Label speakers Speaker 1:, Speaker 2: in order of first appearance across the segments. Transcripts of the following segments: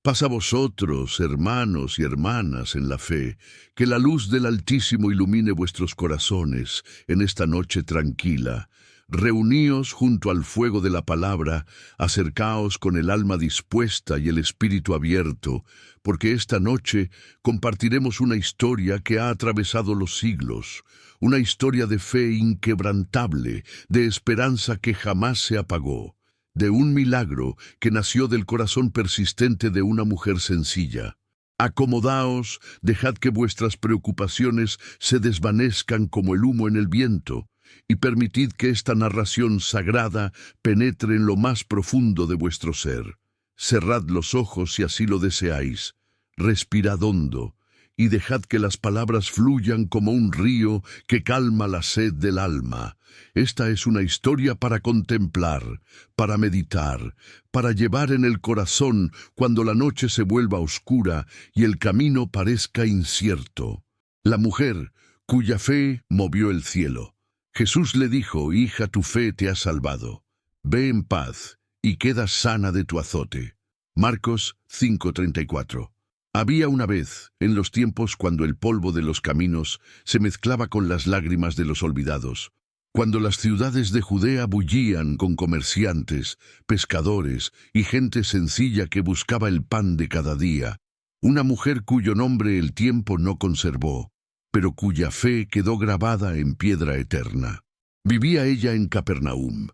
Speaker 1: Paz a vosotros, hermanos y hermanas en la fe, que la luz del Altísimo ilumine vuestros corazones en esta noche tranquila. Reuníos junto al fuego de la palabra, acercaos con el alma dispuesta y el espíritu abierto, porque esta noche compartiremos una historia que ha atravesado los siglos, una historia de fe inquebrantable, de esperanza que jamás se apagó, de un milagro que nació del corazón persistente de una mujer sencilla. Acomodaos, dejad que vuestras preocupaciones se desvanezcan como el humo en el viento, y permitid que esta narración sagrada penetre en lo más profundo de vuestro ser. Cerrad los ojos si así lo deseáis, respirad hondo, y dejad que las palabras fluyan como un río que calma la sed del alma. Esta es una historia para contemplar, para meditar, para llevar en el corazón cuando la noche se vuelva oscura y el camino parezca incierto. La mujer, cuya fe movió el cielo. Jesús le dijo: «Hija, tu fe te ha salvado. Ve en paz y queda sana de tu azote». Marcos 5:34. Había una vez, en los tiempos cuando el polvo de los caminos se mezclaba con las lágrimas de los olvidados, cuando las ciudades de Judea bullían con comerciantes, pescadores y gente sencilla que buscaba el pan de cada día, una mujer cuyo nombre el tiempo no conservó, pero cuya fe quedó grabada en piedra eterna. Vivía ella en Capernaum,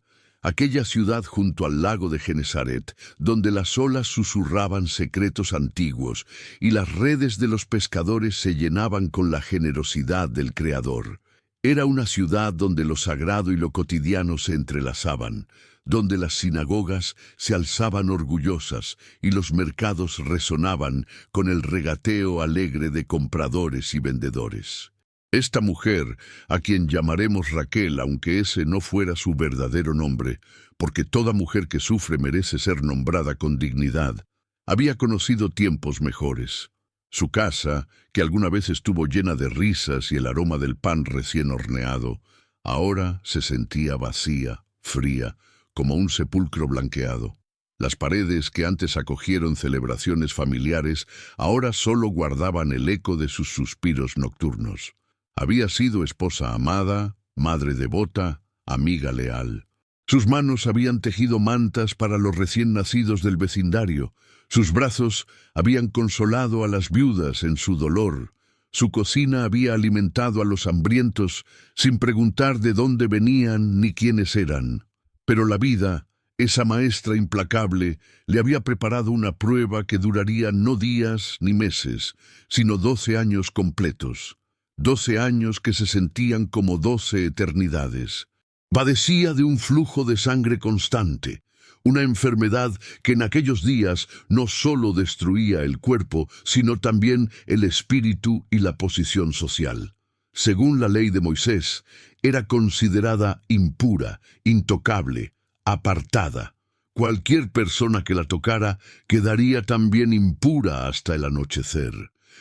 Speaker 1: aquella ciudad junto al lago de Genesaret, donde las olas susurraban secretos antiguos y las redes de los pescadores se llenaban con la generosidad del Creador. Era una ciudad donde lo sagrado y lo cotidiano se entrelazaban, donde las sinagogas se alzaban orgullosas y los mercados resonaban con el regateo alegre de compradores y vendedores. Esta mujer, a quien llamaremos Raquel, aunque ese no fuera su verdadero nombre, porque toda mujer que sufre merece ser nombrada con dignidad, había conocido tiempos mejores. Su casa, que alguna vez estuvo llena de risas y el aroma del pan recién horneado, ahora se sentía vacía, fría, como un sepulcro blanqueado. Las paredes que antes acogieron celebraciones familiares ahora solo guardaban el eco de sus suspiros nocturnos. Había sido esposa amada, madre devota, amiga leal. Sus manos habían tejido mantas para los recién nacidos del vecindario. Sus brazos habían consolado a las viudas en su dolor. Su cocina había alimentado a los hambrientos sin preguntar de dónde venían ni quiénes eran. Pero la vida, esa maestra implacable, le había preparado una prueba que duraría no días ni meses, sino 12 años completos. 12 años que se sentían como 12 eternidades. Padecía de un flujo de sangre constante, una enfermedad que en aquellos días no solo destruía el cuerpo, sino también el espíritu y la posición social. Según la ley de Moisés, era considerada impura, intocable, apartada. Cualquier persona que la tocara quedaría también impura hasta el anochecer.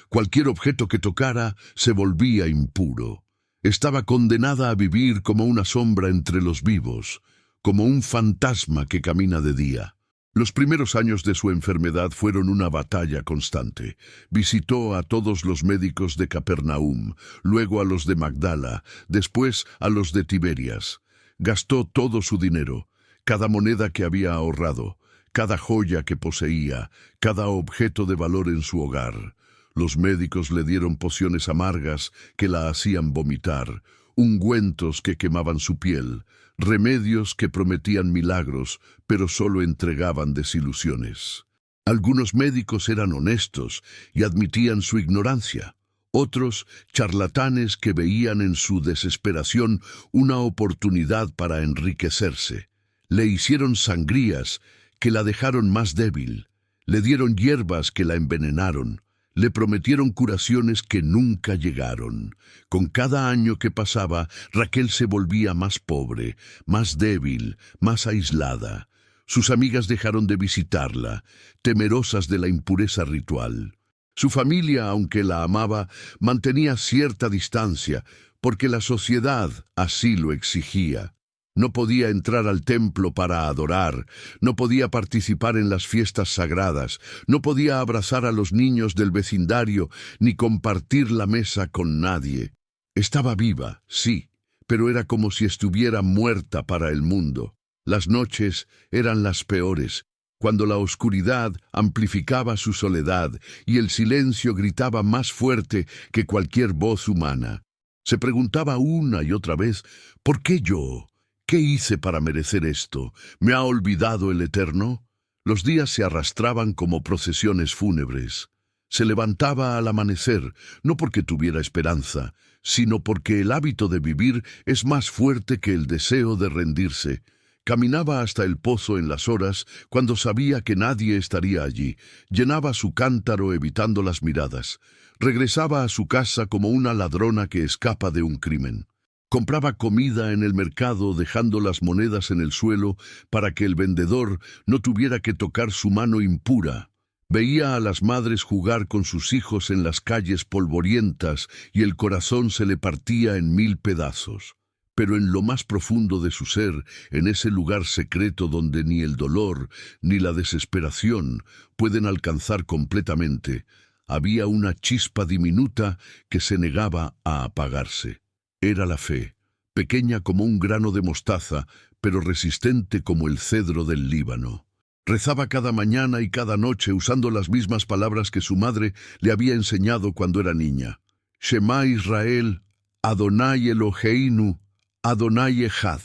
Speaker 1: Cualquier objeto que tocara se volvía impuro. Estaba condenada a vivir como una sombra entre los vivos, como un fantasma que camina de día. Los primeros años de su enfermedad fueron una batalla constante. Visitó a todos los médicos de Capernaum, luego a los de Magdala, después a los de Tiberias. Gastó todo su dinero, cada moneda que había ahorrado, cada joya que poseía, cada objeto de valor en su hogar. Los médicos le dieron pociones amargas que la hacían vomitar, ungüentos que quemaban su piel, remedios que prometían milagros, pero solo entregaban desilusiones. Algunos médicos eran honestos y admitían su ignorancia. Otros, charlatanes que veían en su desesperación una oportunidad para enriquecerse. Le hicieron sangrías que la dejaron más débil. Le dieron hierbas que la envenenaron. Le prometieron curaciones que nunca llegaron. Con cada año que pasaba, Raquel se volvía más pobre, más débil, más aislada. Sus amigas dejaron de visitarla, temerosas de la impureza ritual. Su familia, aunque la amaba, mantenía cierta distancia, porque la sociedad así lo exigía. No podía entrar al templo para adorar, no podía participar en las fiestas sagradas, no podía abrazar a los niños del vecindario, ni compartir la mesa con nadie. Estaba viva, sí, pero era como si estuviera muerta para el mundo. Las noches eran las peores, cuando la oscuridad amplificaba su soledad y el silencio gritaba más fuerte que cualquier voz humana. Se preguntaba una y otra vez, ¿por qué yo? ¿Qué hice para merecer esto? ¿Me ha olvidado el Eterno? Los días se arrastraban como procesiones fúnebres. Se levantaba al amanecer, no porque tuviera esperanza, sino porque el hábito de vivir es más fuerte que el deseo de rendirse. Caminaba hasta el pozo en las horas cuando sabía que nadie estaría allí. Llenaba su cántaro evitando las miradas. Regresaba a su casa como una ladrona que escapa de un crimen. Compraba comida en el mercado dejando las monedas en el suelo para que el vendedor no tuviera que tocar su mano impura. Veía a las madres jugar con sus hijos en las calles polvorientas y el corazón se le partía en 1000 pedazos. Pero en lo más profundo de su ser, en ese lugar secreto donde ni el dolor ni la desesperación pueden alcanzar completamente, había una chispa diminuta que se negaba a apagarse. Era la fe, pequeña como un grano de mostaza, pero resistente como el cedro del Líbano. Rezaba cada mañana y cada noche usando las mismas palabras que su madre le había enseñado cuando era niña. Shema Israel, Adonai Eloheinu, Adonai Echad.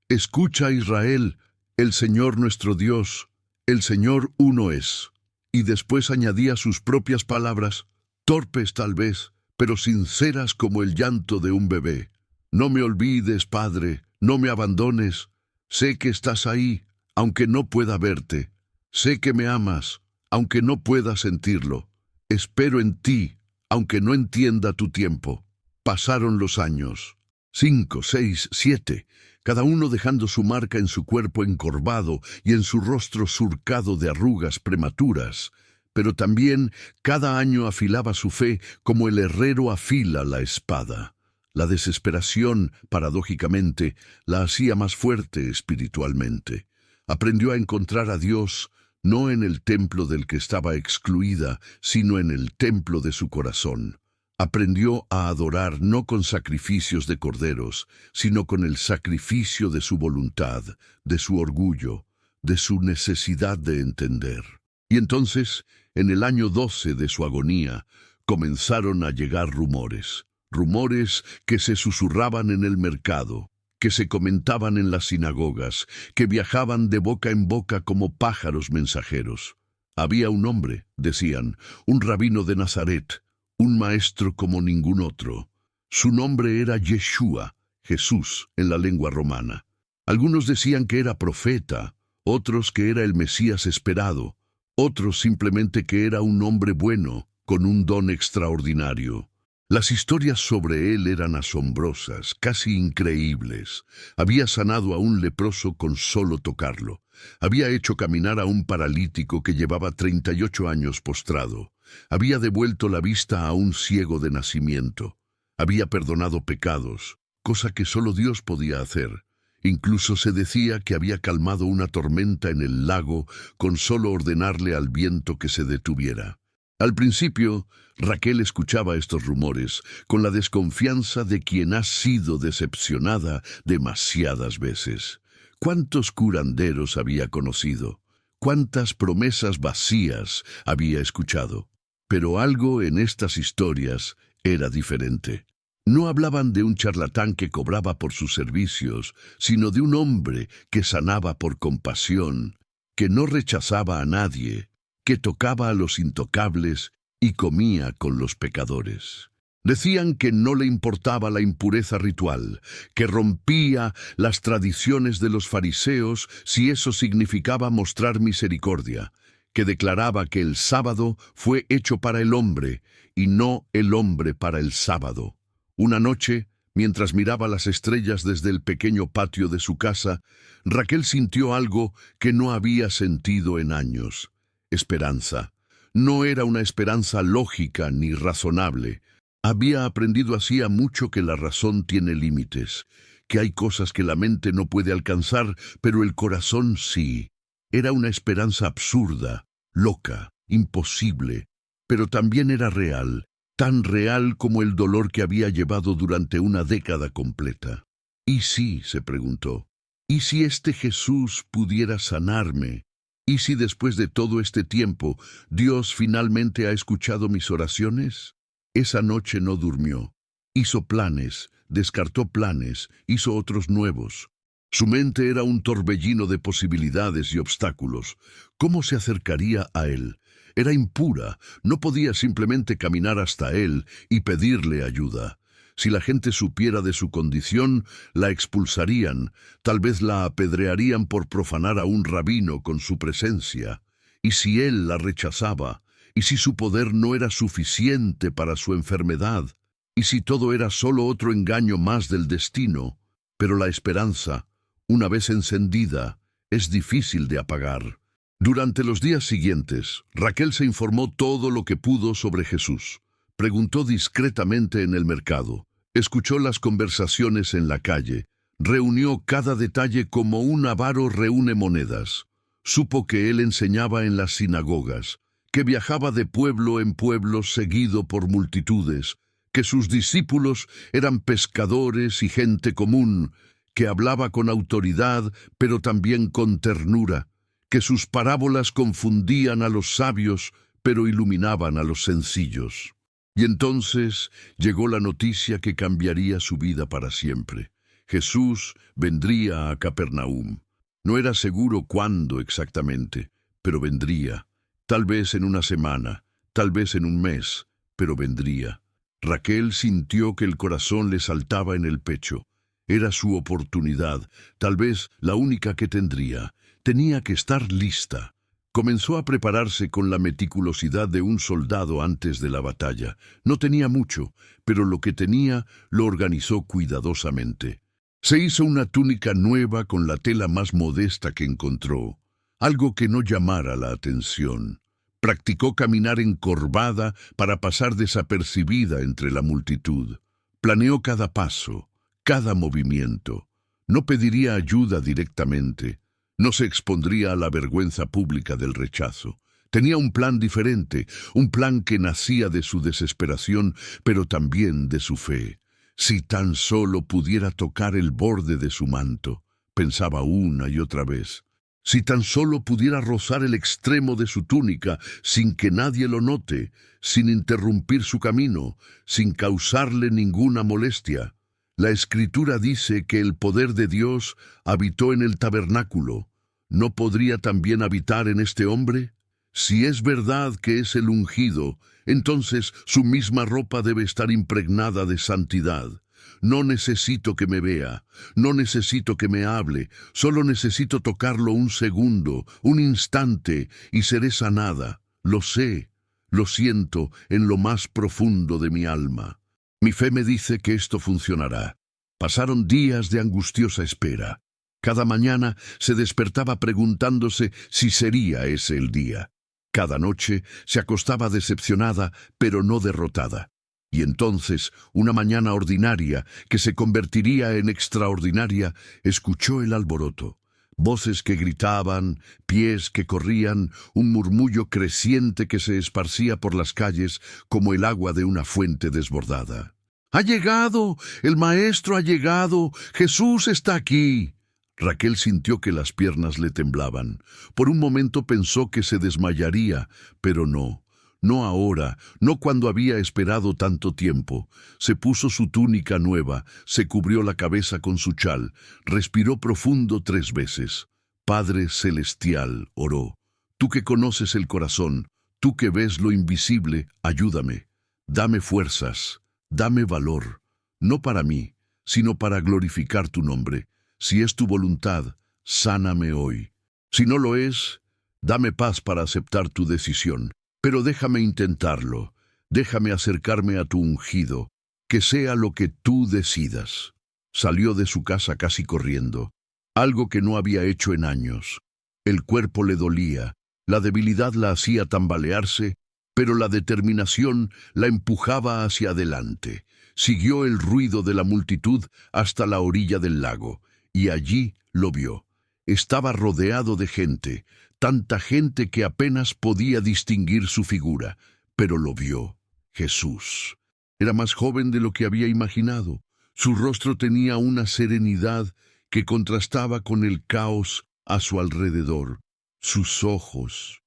Speaker 1: Escucha Israel, el Señor nuestro Dios, el Señor uno es. Y después añadía sus propias palabras, torpes tal vez, pero sinceras como el llanto de un bebé. No me olvides, Padre, no me abandones. Sé que estás ahí, aunque no pueda verte. Sé que me amas, aunque no pueda sentirlo. Espero en ti, aunque no entienda tu tiempo. Pasaron los años. 5, 6, 7, cada uno dejando su marca en su cuerpo encorvado y en su rostro surcado de arrugas prematuras. Pero también cada año afilaba su fe como el herrero afila la espada. La desesperación, paradójicamente, la hacía más fuerte espiritualmente. Aprendió a encontrar a Dios, no en el templo del que estaba excluida, sino en el templo de su corazón. Aprendió a adorar no con sacrificios de corderos, sino con el sacrificio de su voluntad, de su orgullo, de su necesidad de entender. Y entonces, en el año 12 de su agonía, comenzaron a llegar rumores. Rumores que se susurraban en el mercado, que se comentaban en las sinagogas, que viajaban de boca en boca como pájaros mensajeros. Había un hombre, decían, un rabino de Nazaret, un maestro como ningún otro. Su nombre era Yeshua, Jesús en la lengua romana. Algunos decían que era profeta, otros que era el Mesías esperado, otros simplemente que era un hombre bueno, con un don extraordinario. Las historias sobre él eran asombrosas, casi increíbles. Había sanado a un leproso con solo tocarlo. Había hecho caminar a un paralítico que llevaba 38 años postrado. Había devuelto la vista a un ciego de nacimiento. Había perdonado pecados, cosa que solo Dios podía hacer. Incluso se decía que había calmado una tormenta en el lago con solo ordenarle al viento que se detuviera. Al principio, Raquel escuchaba estos rumores con la desconfianza de quien ha sido decepcionada demasiadas veces. ¿Cuántos curanderos había conocido? ¿Cuántas promesas vacías había escuchado? Pero algo en estas historias era diferente. No hablaban de un charlatán que cobraba por sus servicios, sino de un hombre que sanaba por compasión, que no rechazaba a nadie, que tocaba a los intocables y comía con los pecadores. Decían que no le importaba la impureza ritual, que rompía las tradiciones de los fariseos si eso significaba mostrar misericordia, que declaraba que el sábado fue hecho para el hombre y no el hombre para el sábado. Una noche, mientras miraba las estrellas desde el pequeño patio de su casa, Raquel sintió algo que no había sentido en años: esperanza. No era una esperanza lógica ni razonable. Había aprendido hacía mucho que la razón tiene límites, que hay cosas que la mente no puede alcanzar, pero el corazón sí. Era una esperanza absurda, loca, imposible, pero también era real, tan real como el dolor que había llevado durante una década completa. ¿Y si, se preguntó, y si este Jesús pudiera sanarme? ¿Y si después de todo este tiempo Dios finalmente ha escuchado mis oraciones? Esa noche no durmió. Hizo planes, descartó planes, hizo otros nuevos. Su mente era un torbellino de posibilidades y obstáculos. ¿Cómo se acercaría a él? Era impura, no podía simplemente caminar hasta él y pedirle ayuda. Si la gente supiera de su condición, la expulsarían, tal vez la apedrearían por profanar a un rabino con su presencia. Y si él la rechazaba, y si su poder no era suficiente para su enfermedad, y si todo era solo otro engaño más del destino. Pero la esperanza, una vez encendida, es difícil de apagar. Durante los días siguientes, Raquel se informó todo lo que pudo sobre Jesús. Preguntó discretamente en el mercado, escuchó las conversaciones en la calle, reunió cada detalle como un avaro reúne monedas. Supo que él enseñaba en las sinagogas, que viajaba de pueblo en pueblo seguido por multitudes, que sus discípulos eran pescadores y gente común, que hablaba con autoridad pero también con ternura, que sus parábolas confundían a los sabios pero iluminaban a los sencillos. Y entonces llegó la noticia que cambiaría su vida para siempre. Jesús vendría a Capernaum. No era seguro cuándo exactamente, pero vendría. Tal vez en una semana, tal vez en un mes, pero vendría. Raquel sintió que el corazón le saltaba en el pecho. Era su oportunidad, tal vez la única que tendría. Tenía que estar lista. Comenzó a prepararse con la meticulosidad de un soldado antes de la batalla. No tenía mucho, pero lo que tenía lo organizó cuidadosamente. Se hizo una túnica nueva con la tela más modesta que encontró, algo que no llamara la atención. Practicó caminar encorvada para pasar desapercibida entre la multitud. Planeó cada paso, cada movimiento. No pediría ayuda directamente. No se expondría a la vergüenza pública del rechazo. Tenía un plan diferente, un plan que nacía de su desesperación, pero también de su fe. Si tan solo pudiera tocar el borde de su manto, pensaba una y otra vez. Si tan solo pudiera rozar el extremo de su túnica sin que nadie lo note, sin interrumpir su camino, sin causarle ninguna molestia. La Escritura dice que el poder de Dios habitó en el tabernáculo. ¿No podría también habitar en este hombre? Si es verdad que es el ungido, entonces su misma ropa debe estar impregnada de santidad. No necesito que me vea, no necesito que me hable, solo necesito tocarlo un segundo, un instante, y seré sanada. Lo sé, lo siento en lo más profundo de mi alma. Mi fe me dice que esto funcionará. Pasaron días de angustiosa espera. Cada mañana se despertaba preguntándose si sería ese el día. Cada noche se acostaba decepcionada, pero no derrotada. Y entonces, una mañana ordinaria, que se convertiría en extraordinaria, escuchó el alboroto. Voces que gritaban, pies que corrían, un murmullo creciente que se esparcía por las calles como el agua de una fuente desbordada. ¡Ha llegado! ¡El Maestro ha llegado! ¡Jesús está aquí! Raquel sintió que las piernas le temblaban. Por un momento pensó que se desmayaría, pero no. No ahora, no cuando había esperado tanto tiempo. Se puso su túnica nueva, se cubrió la cabeza con su chal, respiró profundo 3 veces. Padre Celestial, oró, tú que conoces el corazón, tú que ves lo invisible, ayúdame. Dame fuerzas, dame valor, no para mí, sino para glorificar tu nombre. Si es tu voluntad, sáname hoy. Si no lo es, dame paz para aceptar tu decisión. Pero déjame intentarlo, déjame acercarme a tu ungido, que sea lo que tú decidas. Salió de su casa casi corriendo, algo que no había hecho en años. El cuerpo le dolía, la debilidad la hacía tambalearse, pero la determinación la empujaba hacia adelante. Siguió el ruido de la multitud hasta la orilla del lago, y allí lo vio. Estaba rodeado de gente, tanta gente que apenas podía distinguir su figura, pero lo vio. Jesús. Era más joven de lo que había imaginado. Su rostro tenía una serenidad que contrastaba con el caos a su alrededor. Sus ojos,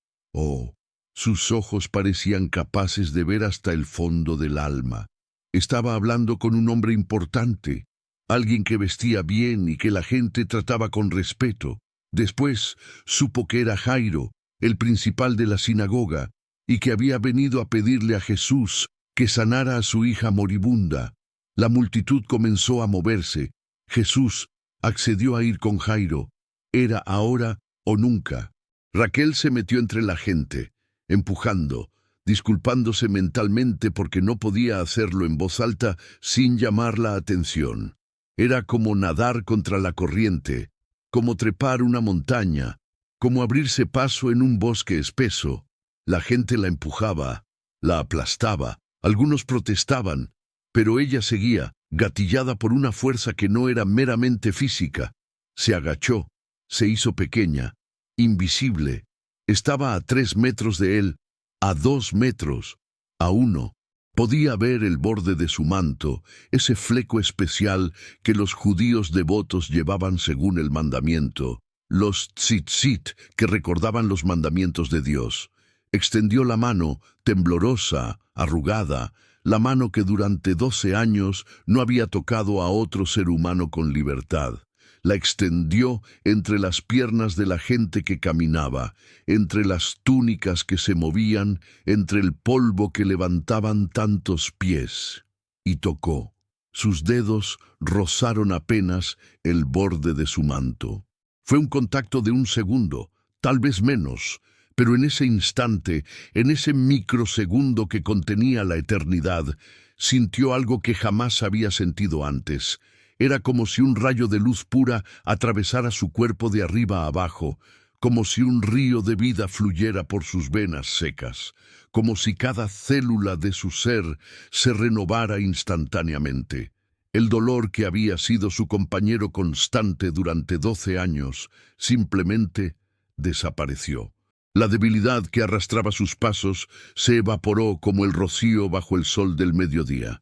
Speaker 1: sus ojos parecían capaces de ver hasta el fondo del alma. Estaba hablando con un hombre importante, alguien que vestía bien y que la gente trataba con respeto. Después supo que era Jairo, el principal de la sinagoga, y que había venido a pedirle a Jesús que sanara a su hija moribunda. La multitud comenzó a moverse. Jesús accedió a ir con Jairo. Era ahora o nunca. Raquel se metió entre la gente, empujando, disculpándose mentalmente porque no podía hacerlo en voz alta sin llamar la atención. Era como nadar contra la corriente, como trepar una montaña, como abrirse paso en un bosque espeso. La gente la empujaba, la aplastaba, algunos protestaban, pero ella seguía, gatillada por una fuerza que no era meramente física. Se agachó, se hizo pequeña, invisible. Estaba a 3 metros de él, a 2 metros, a 1. Podía ver el borde de su manto, ese fleco especial que los judíos devotos llevaban según el mandamiento, los tzitzit que recordaban los mandamientos de Dios. Extendió la mano, temblorosa, arrugada, la mano que durante 12 años no había tocado a otro ser humano con libertad. La extendió entre las piernas de la gente que caminaba, entre las túnicas que se movían, entre el polvo que levantaban tantos pies. Y tocó. Sus dedos rozaron apenas el borde de su manto. Fue un contacto de 1 segundo, tal vez menos, pero en ese instante, en ese microsegundo que contenía la eternidad, sintió algo que jamás había sentido antes. Era como si un rayo de luz pura atravesara su cuerpo de arriba a abajo, como si un río de vida fluyera por sus venas secas, como si cada célula de su ser se renovara instantáneamente. El dolor que había sido su compañero constante durante 12 años simplemente desapareció. La debilidad que arrastraba sus pasos se evaporó como el rocío bajo el sol del mediodía.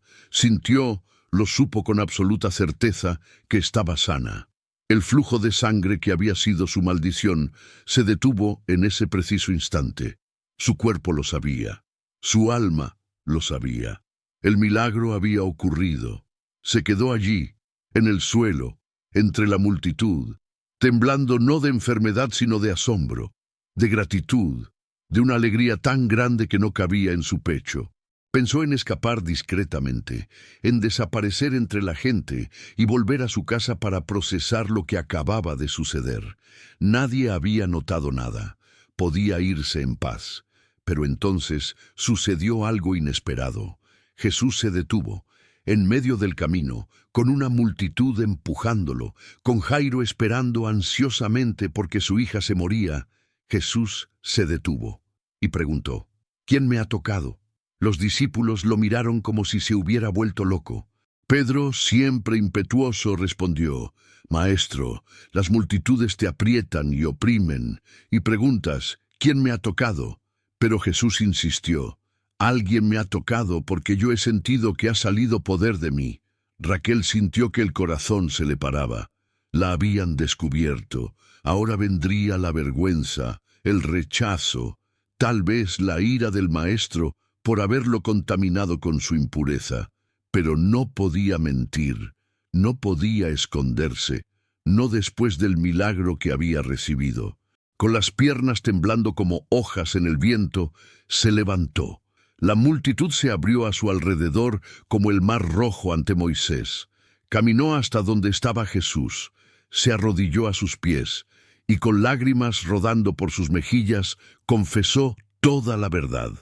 Speaker 1: Lo supo con absoluta certeza que estaba sana. El flujo de sangre que había sido su maldición se detuvo en ese preciso instante. Su cuerpo lo sabía. Su alma lo sabía. El milagro había ocurrido. Se quedó allí, en el suelo, entre la multitud, temblando no de enfermedad sino de asombro, de gratitud, de una alegría tan grande que no cabía en su pecho. Pensó en escapar discretamente, en desaparecer entre la gente y volver a su casa para procesar lo que acababa de suceder. Nadie había notado nada. Podía irse en paz. Pero entonces sucedió algo inesperado. Jesús se detuvo, en medio del camino, con una multitud empujándolo, con Jairo esperando ansiosamente porque su hija se moría. Jesús se detuvo y preguntó, ¿quién me ha tocado? Los discípulos lo miraron como si se hubiera vuelto loco. Pedro, siempre impetuoso, respondió, «Maestro, las multitudes te aprietan y oprimen, y preguntas, ¿quién me ha tocado?» Pero Jesús insistió, «Alguien me ha tocado porque yo he sentido que ha salido poder de mí». Raquel sintió que el corazón se le paraba. La habían descubierto. Ahora vendría la vergüenza, el rechazo, tal vez la ira del maestro, por haberlo contaminado con su impureza, pero no podía mentir, no podía esconderse, no después del milagro que había recibido. Con las piernas temblando como hojas en el viento, se levantó. La multitud se abrió a su alrededor como el mar rojo ante Moisés. Caminó hasta donde estaba Jesús, se arrodilló a sus pies, y con lágrimas rodando por sus mejillas, confesó toda la verdad.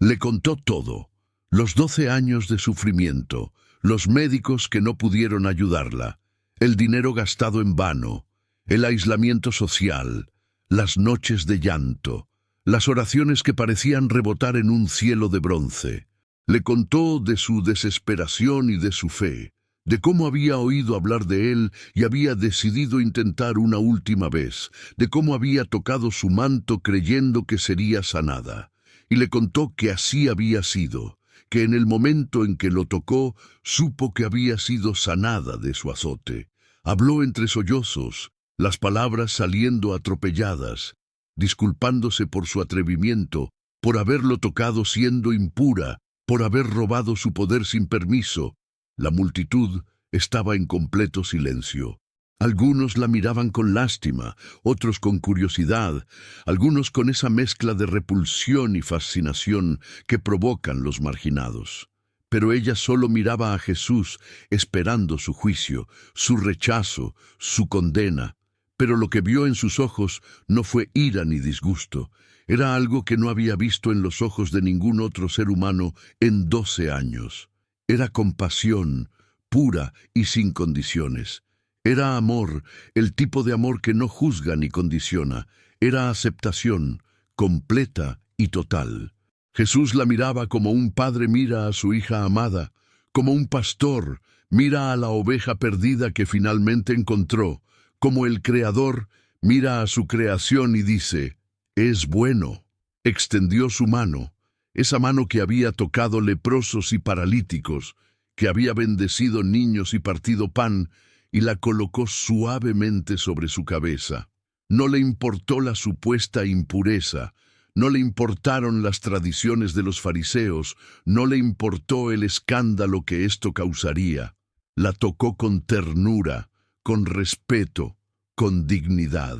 Speaker 1: Le contó todo, los 12 años de sufrimiento, los médicos que no pudieron ayudarla, el dinero gastado en vano, el aislamiento social, las noches de llanto, las oraciones que parecían rebotar en un cielo de bronce. Le contó de su desesperación y de su fe, de cómo había oído hablar de él y había decidido intentar una última vez, de cómo había tocado su manto creyendo que sería sanada. Y le contó que así había sido, que en el momento en que lo tocó, supo que había sido sanada de su azote. Habló entre sollozos, las palabras saliendo atropelladas, disculpándose por su atrevimiento, por haberlo tocado siendo impura, por haber robado su poder sin permiso. La multitud estaba en completo silencio. Algunos la miraban con lástima, otros con curiosidad, algunos con esa mezcla de repulsión y fascinación que provocan los marginados. Pero ella solo miraba a Jesús, esperando su juicio, su rechazo, su condena. Pero lo que vio en sus ojos no fue ira ni disgusto. Era algo que no había visto en los ojos de ningún otro ser humano en 12 años. Era compasión, pura y sin condiciones. Era amor, el tipo de amor que no juzga ni condiciona. Era aceptación, completa y total. Jesús la miraba como un padre mira a su hija amada, como un pastor mira a la oveja perdida que finalmente encontró, como el Creador mira a su creación y dice, «Es bueno». Extendió su mano, esa mano que había tocado leprosos y paralíticos, que había bendecido niños y partido pan, y la colocó suavemente sobre su cabeza. No le importó la supuesta impureza, no le importaron las tradiciones de los fariseos, no le importó el escándalo que esto causaría. La tocó con ternura, con respeto, con dignidad.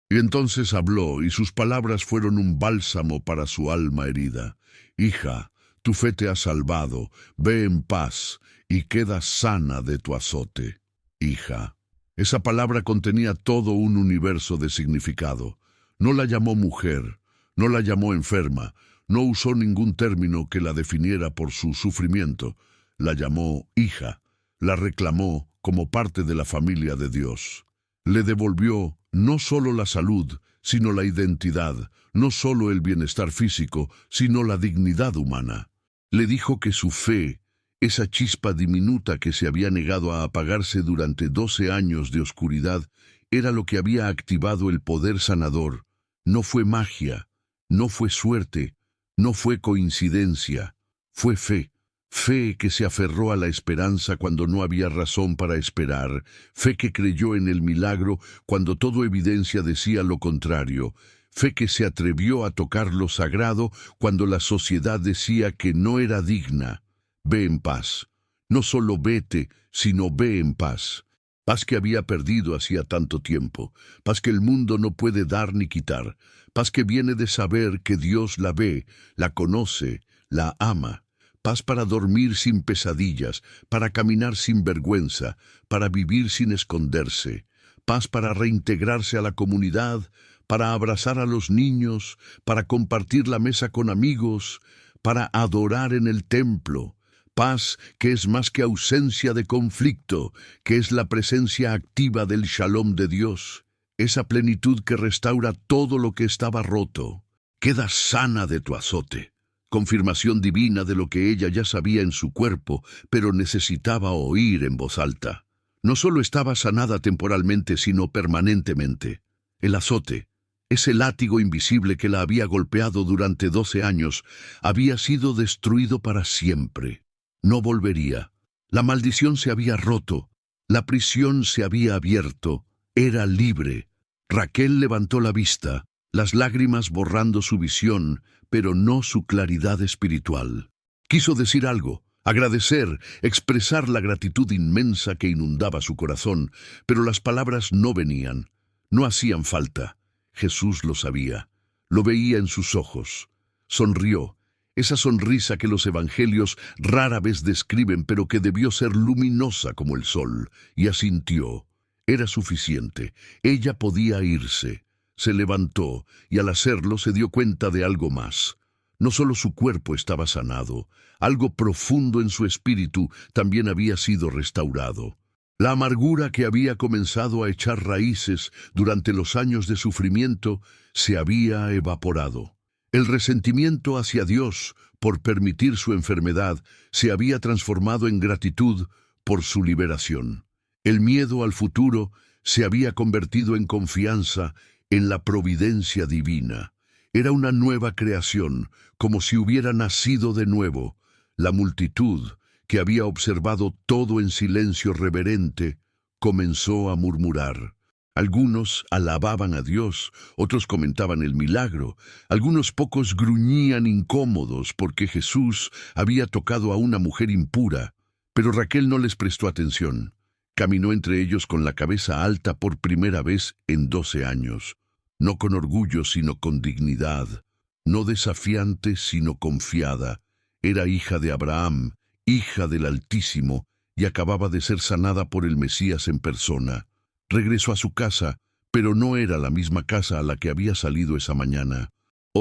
Speaker 1: Y entonces habló, y sus palabras fueron un bálsamo para su alma herida. «Hija, tu fe te ha salvado, ve en paz, y queda sana de tu azote». Hija. Esa palabra contenía todo un universo de significado. No la llamó mujer, no la llamó enferma, no usó ningún término que la definiera por su sufrimiento. La llamó hija, la reclamó como parte de la familia de Dios. Le devolvió no solo la salud, sino la identidad, no solo el bienestar físico, sino la dignidad humana. Le dijo que su fe, esa chispa diminuta que se había negado a apagarse durante 12 años de oscuridad, era lo que había activado el poder sanador. No fue magia, no fue suerte, no fue coincidencia, fue fe. Fe que se aferró a la esperanza cuando no había razón para esperar, fe que creyó en el milagro cuando toda evidencia decía lo contrario, fe que se atrevió a tocar lo sagrado cuando la sociedad decía que no era digna. Ve en paz. No solo vete, sino ve en paz. Paz que había perdido hacía tanto tiempo, paz que el mundo no puede dar ni quitar, paz que viene de saber que Dios la ve, la conoce, la ama. Paz para dormir sin pesadillas, para caminar sin vergüenza, para vivir sin esconderse. Paz para reintegrarse a la comunidad, para abrazar a los niños, para compartir la mesa con amigos, para adorar en el templo. Paz que es más que ausencia de conflicto, que es la presencia activa del Shalom de Dios. Esa plenitud que restaura todo lo que estaba roto. Queda sana de tu azote. Confirmación divina de lo que ella ya sabía en su cuerpo, pero necesitaba oír en voz alta. No solo estaba sanada temporalmente, sino permanentemente. El azote, ese látigo invisible que la había golpeado durante 12 años, había sido destruido para siempre. No volvería. La maldición se había roto, la prisión se había abierto, era libre. Raquel levantó la vista, las lágrimas borrando su visión, pero no su claridad espiritual. Quiso decir algo, agradecer, expresar la gratitud inmensa que inundaba su corazón, pero las palabras no venían, no hacían falta. Jesús lo sabía, lo veía en sus ojos. Sonrió, esa sonrisa que los evangelios rara vez describen, pero que debió ser luminosa como el sol, y asintió. Era suficiente, ella podía irse. Se levantó, y al hacerlo se dio cuenta de algo más. No solo su cuerpo estaba sanado, algo profundo en su espíritu también había sido restaurado. La amargura que había comenzado a echar raíces durante los años de sufrimiento se había evaporado. El resentimiento hacia Dios por permitir su enfermedad, se había transformado en gratitud por su liberación. El miedo al futuro se había convertido en confianza en la providencia divina. Era una nueva creación, como si hubiera nacido de nuevo. La multitud, que había observado todo en silencio reverente, comenzó a murmurar. Algunos alababan a Dios, otros comentaban el milagro, algunos pocos gruñían incómodos porque Jesús había tocado a una mujer impura, pero Raquel no les prestó atención. Caminó entre ellos con la cabeza alta por primera vez en 12 años, no con orgullo sino con dignidad, no desafiante sino confiada. Era hija de Abraham, hija del Altísimo, y acababa de ser sanada por el Mesías en persona. Regresó a su casa, pero no era la misma casa a la que había salido esa mañana.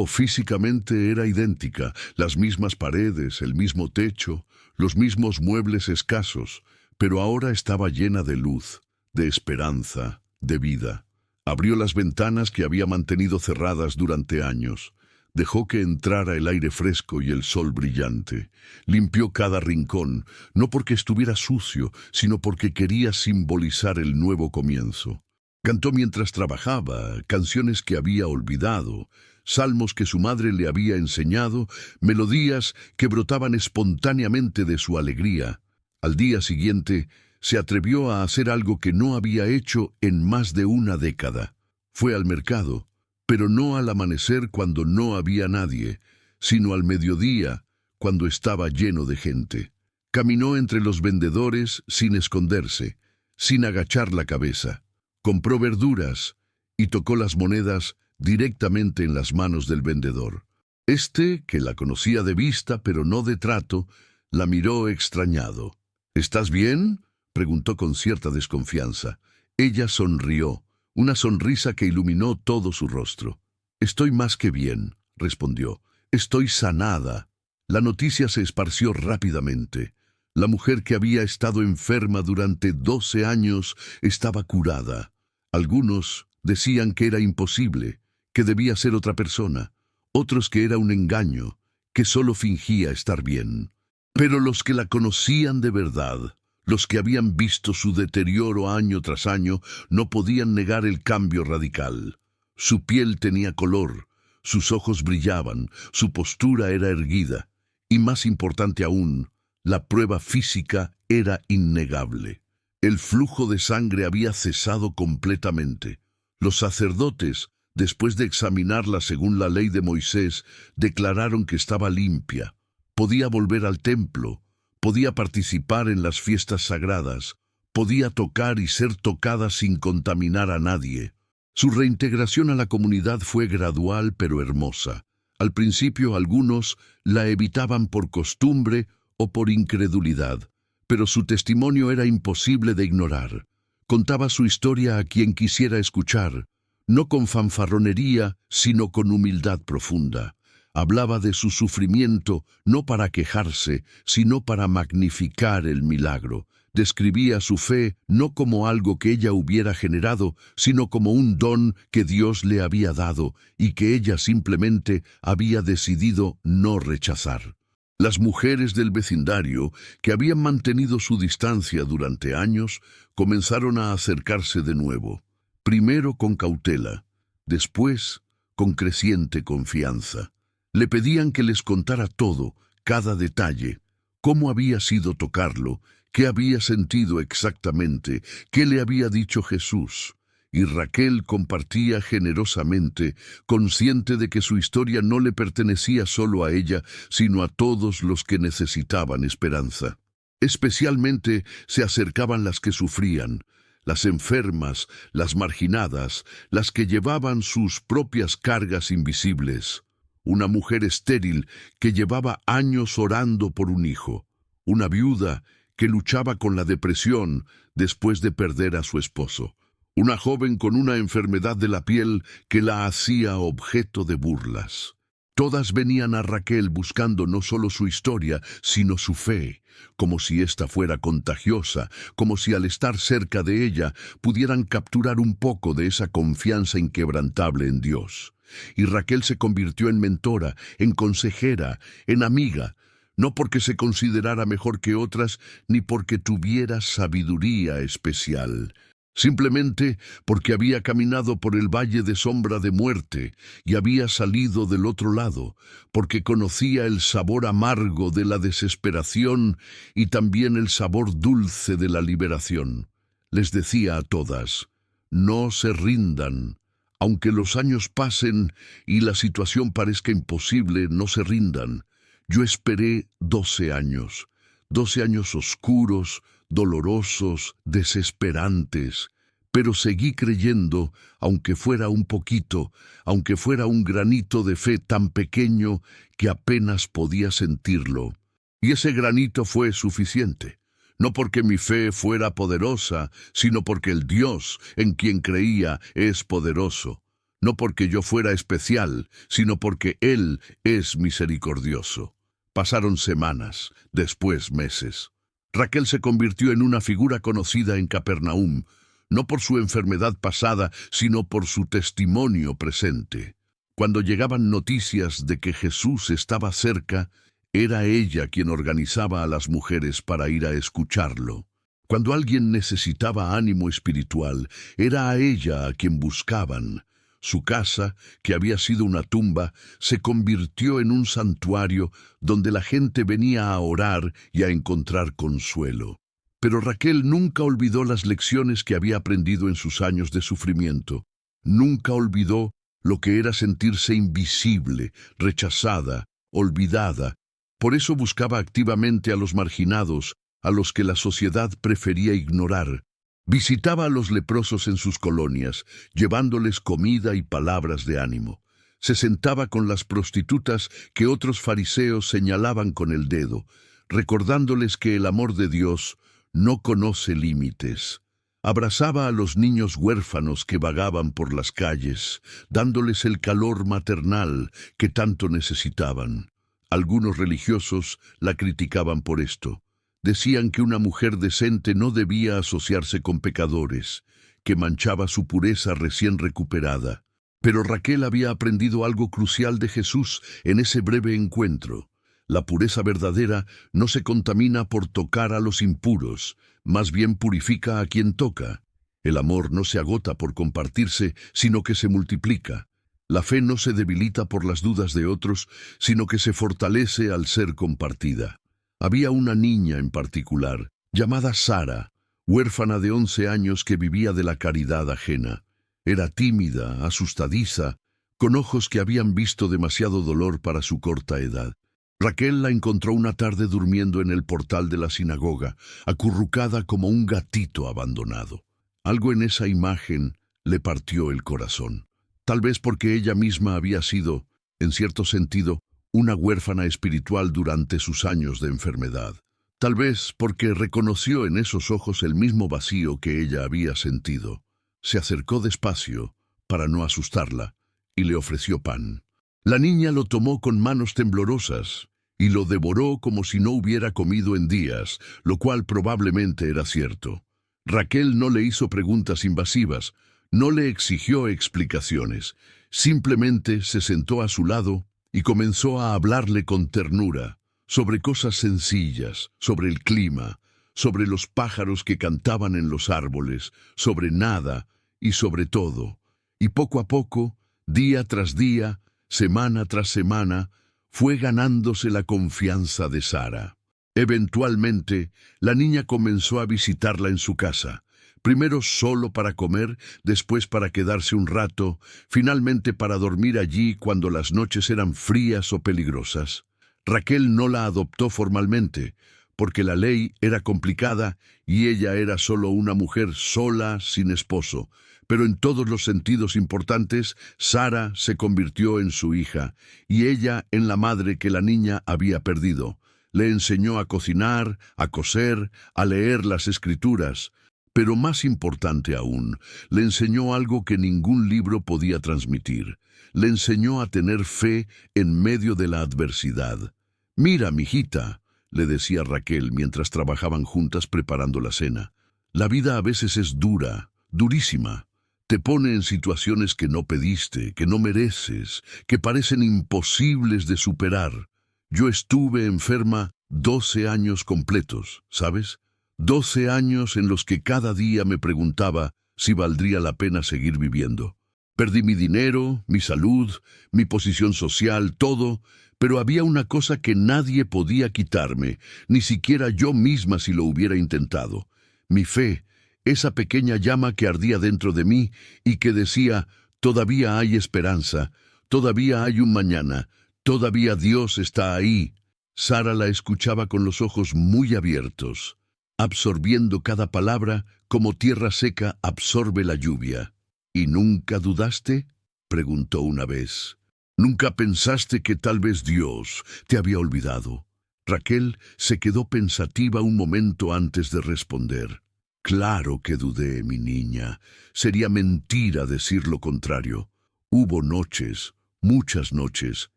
Speaker 1: Físicamente era idéntica, las mismas paredes, el mismo techo, los mismos muebles escasos, pero ahora estaba llena de luz, de esperanza, de vida. Abrió las ventanas que había mantenido cerradas durante años. Dejó que entrara el aire fresco y el sol brillante. Limpió cada rincón, no porque estuviera sucio, sino porque quería simbolizar el nuevo comienzo. Cantó mientras trabajaba, canciones que había olvidado, salmos que su madre le había enseñado, melodías que brotaban espontáneamente de su alegría. Al día siguiente, se atrevió a hacer algo que no había hecho en más de una década. Fue al mercado, pero no al amanecer cuando no había nadie, sino al mediodía, cuando estaba lleno de gente. Caminó entre los vendedores sin esconderse, sin agachar la cabeza. Compró verduras y tocó las monedas directamente en las manos del vendedor. Este, que la conocía de vista pero no de trato, la miró extrañado. «¿Estás bien?», preguntó con cierta desconfianza. Ella sonrió, una sonrisa que iluminó todo su rostro. «Estoy más que bien», respondió. «Estoy sanada». La noticia se esparció rápidamente. La mujer que había estado enferma durante 12 años estaba curada. Algunos decían que era imposible, que debía ser otra persona. Otros que era un engaño, que solo fingía estar bien. Pero los que la conocían de verdad, los que habían visto su deterioro año tras año, no podían negar el cambio radical. Su piel tenía color, sus ojos brillaban, su postura era erguida, y más importante aún, la prueba física era innegable. El flujo de sangre había cesado completamente. Los sacerdotes, después de examinarla según la ley de Moisés, declararon que estaba limpia. Podía volver al templo, podía participar en las fiestas sagradas, podía tocar y ser tocada sin contaminar a nadie. Su reintegración a la comunidad fue gradual pero hermosa. Al principio algunos la evitaban por costumbre o por incredulidad, pero su testimonio era imposible de ignorar. Contaba su historia a quien quisiera escuchar, no con fanfarronería, sino con humildad profunda. Hablaba de su sufrimiento no para quejarse, sino para magnificar el milagro. Describía su fe no como algo que ella hubiera generado, sino como un don que Dios le había dado y que ella simplemente había decidido no rechazar. Las mujeres del vecindario, que habían mantenido su distancia durante años, comenzaron a acercarse de nuevo, primero con cautela, después con creciente confianza. Le pedían que les contara todo, cada detalle, cómo había sido tocarlo, qué había sentido exactamente, qué le había dicho Jesús. Y Raquel compartía generosamente, consciente de que su historia no le pertenecía solo a ella, sino a todos los que necesitaban esperanza. Especialmente se acercaban las que sufrían, las enfermas, las marginadas, las que llevaban sus propias cargas invisibles. Una mujer estéril que llevaba años orando por un hijo. Una viuda que luchaba con la depresión después de perder a su esposo. Una joven con una enfermedad de la piel que la hacía objeto de burlas. Todas venían a Raquel buscando no solo su historia, sino su fe, como si ésta fuera contagiosa, como si al estar cerca de ella pudieran capturar un poco de esa confianza inquebrantable en Dios. Y Raquel se convirtió en mentora, en consejera, en amiga, no porque se considerara mejor que otras, ni porque tuviera sabiduría especial. Simplemente porque había caminado por el valle de sombra de muerte y había salido del otro lado, porque conocía el sabor amargo de la desesperación y también el sabor dulce de la liberación. Les decía a todas, no se rindan. Aunque los años pasen y la situación parezca imposible, no se rindan. Yo esperé 12 años, 12 años oscuros, dolorosos, desesperantes, pero seguí creyendo, aunque fuera un poquito, aunque fuera un granito de fe tan pequeño que apenas podía sentirlo. Y ese granito fue suficiente, no porque mi fe fuera poderosa, sino porque el Dios en quien creía es poderoso, no porque yo fuera especial, sino porque Él es misericordioso. Pasaron semanas, después meses. Raquel se convirtió en una figura conocida en Capernaum, no por su enfermedad pasada, sino por su testimonio presente. Cuando llegaban noticias de que Jesús estaba cerca, era ella quien organizaba a las mujeres para ir a escucharlo. Cuando alguien necesitaba ánimo espiritual, era a ella a quien buscaban. Su casa, que había sido una tumba, se convirtió en un santuario donde la gente venía a orar y a encontrar consuelo. Pero Raquel nunca olvidó las lecciones que había aprendido en sus años de sufrimiento. Nunca olvidó lo que era sentirse invisible, rechazada, olvidada. Por eso buscaba activamente a los marginados, a los que la sociedad prefería ignorar. Visitaba a los leprosos en sus colonias, llevándoles comida y palabras de ánimo. Se sentaba con las prostitutas que otros fariseos señalaban con el dedo, recordándoles que el amor de Dios no conoce límites. Abrazaba a los niños huérfanos que vagaban por las calles, dándoles el calor maternal que tanto necesitaban. Algunos religiosos la criticaban por esto. Decían que una mujer decente no debía asociarse con pecadores, que manchaba su pureza recién recuperada. Pero Raquel había aprendido algo crucial de Jesús en ese breve encuentro. La pureza verdadera no se contamina por tocar a los impuros, más bien purifica a quien toca. El amor no se agota por compartirse, sino que se multiplica. La fe no se debilita por las dudas de otros, sino que se fortalece al ser compartida. Había una niña en particular, llamada Sara, huérfana de 11 años que vivía de la caridad ajena. Era tímida, asustadiza, con ojos que habían visto demasiado dolor para su corta edad. Raquel la encontró una tarde durmiendo en el portal de la sinagoga, acurrucada como un gatito abandonado. Algo en esa imagen le partió el corazón. Tal vez porque ella misma había sido, en cierto sentido, una huérfana espiritual durante sus años de enfermedad. Tal vez porque reconoció en esos ojos el mismo vacío que ella había sentido. Se acercó despacio, para no asustarla, y le ofreció pan. La niña lo tomó con manos temblorosas y lo devoró como si no hubiera comido en días, lo cual probablemente era cierto. Raquel no le hizo preguntas invasivas, no le exigió explicaciones, simplemente se sentó a su lado y comenzó a hablarle con ternura, sobre cosas sencillas, sobre el clima, sobre los pájaros que cantaban en los árboles, sobre nada y sobre todo. Y poco a poco, día tras día, semana tras semana, fue ganándose la confianza de Sara. Eventualmente, la niña comenzó a visitarla en su casa, primero solo para comer, después para quedarse un rato, finalmente para dormir allí cuando las noches eran frías o peligrosas. Raquel no la adoptó formalmente, porque la ley era complicada y ella era solo una mujer sola, sin esposo. Pero en todos los sentidos importantes, Sara se convirtió en su hija, y ella en la madre que la niña había perdido. Le enseñó a cocinar, a coser, a leer las escrituras, pero más importante aún, le enseñó algo que ningún libro podía transmitir. le enseñó a tener fe en medio de la adversidad. «Mira, mijita», le decía Raquel mientras trabajaban juntas preparando la cena. «La vida a veces es dura, durísima. Te pone en situaciones que no pediste, que no mereces, que parecen imposibles de superar. Yo estuve enferma 12 años completos, ¿sabes? 12 años en los que cada día me preguntaba si valdría la pena seguir viviendo. Perdí mi dinero, mi salud, mi posición social, todo, pero había una cosa que nadie podía quitarme, ni siquiera yo misma si lo hubiera intentado. Mi fe, esa pequeña llama que ardía dentro de mí y que decía, todavía hay esperanza, todavía hay un mañana, todavía Dios está ahí». Sara la escuchaba con los ojos muy abiertos, absorbiendo cada palabra como tierra seca absorbe la lluvia. «¿Y nunca dudaste?», preguntó una vez. «¿Nunca pensaste que tal vez Dios te había olvidado?». Raquel se quedó pensativa un momento antes de responder. «Claro que dudé, mi niña. Sería mentira decir lo contrario. Hubo noches, muchas noches,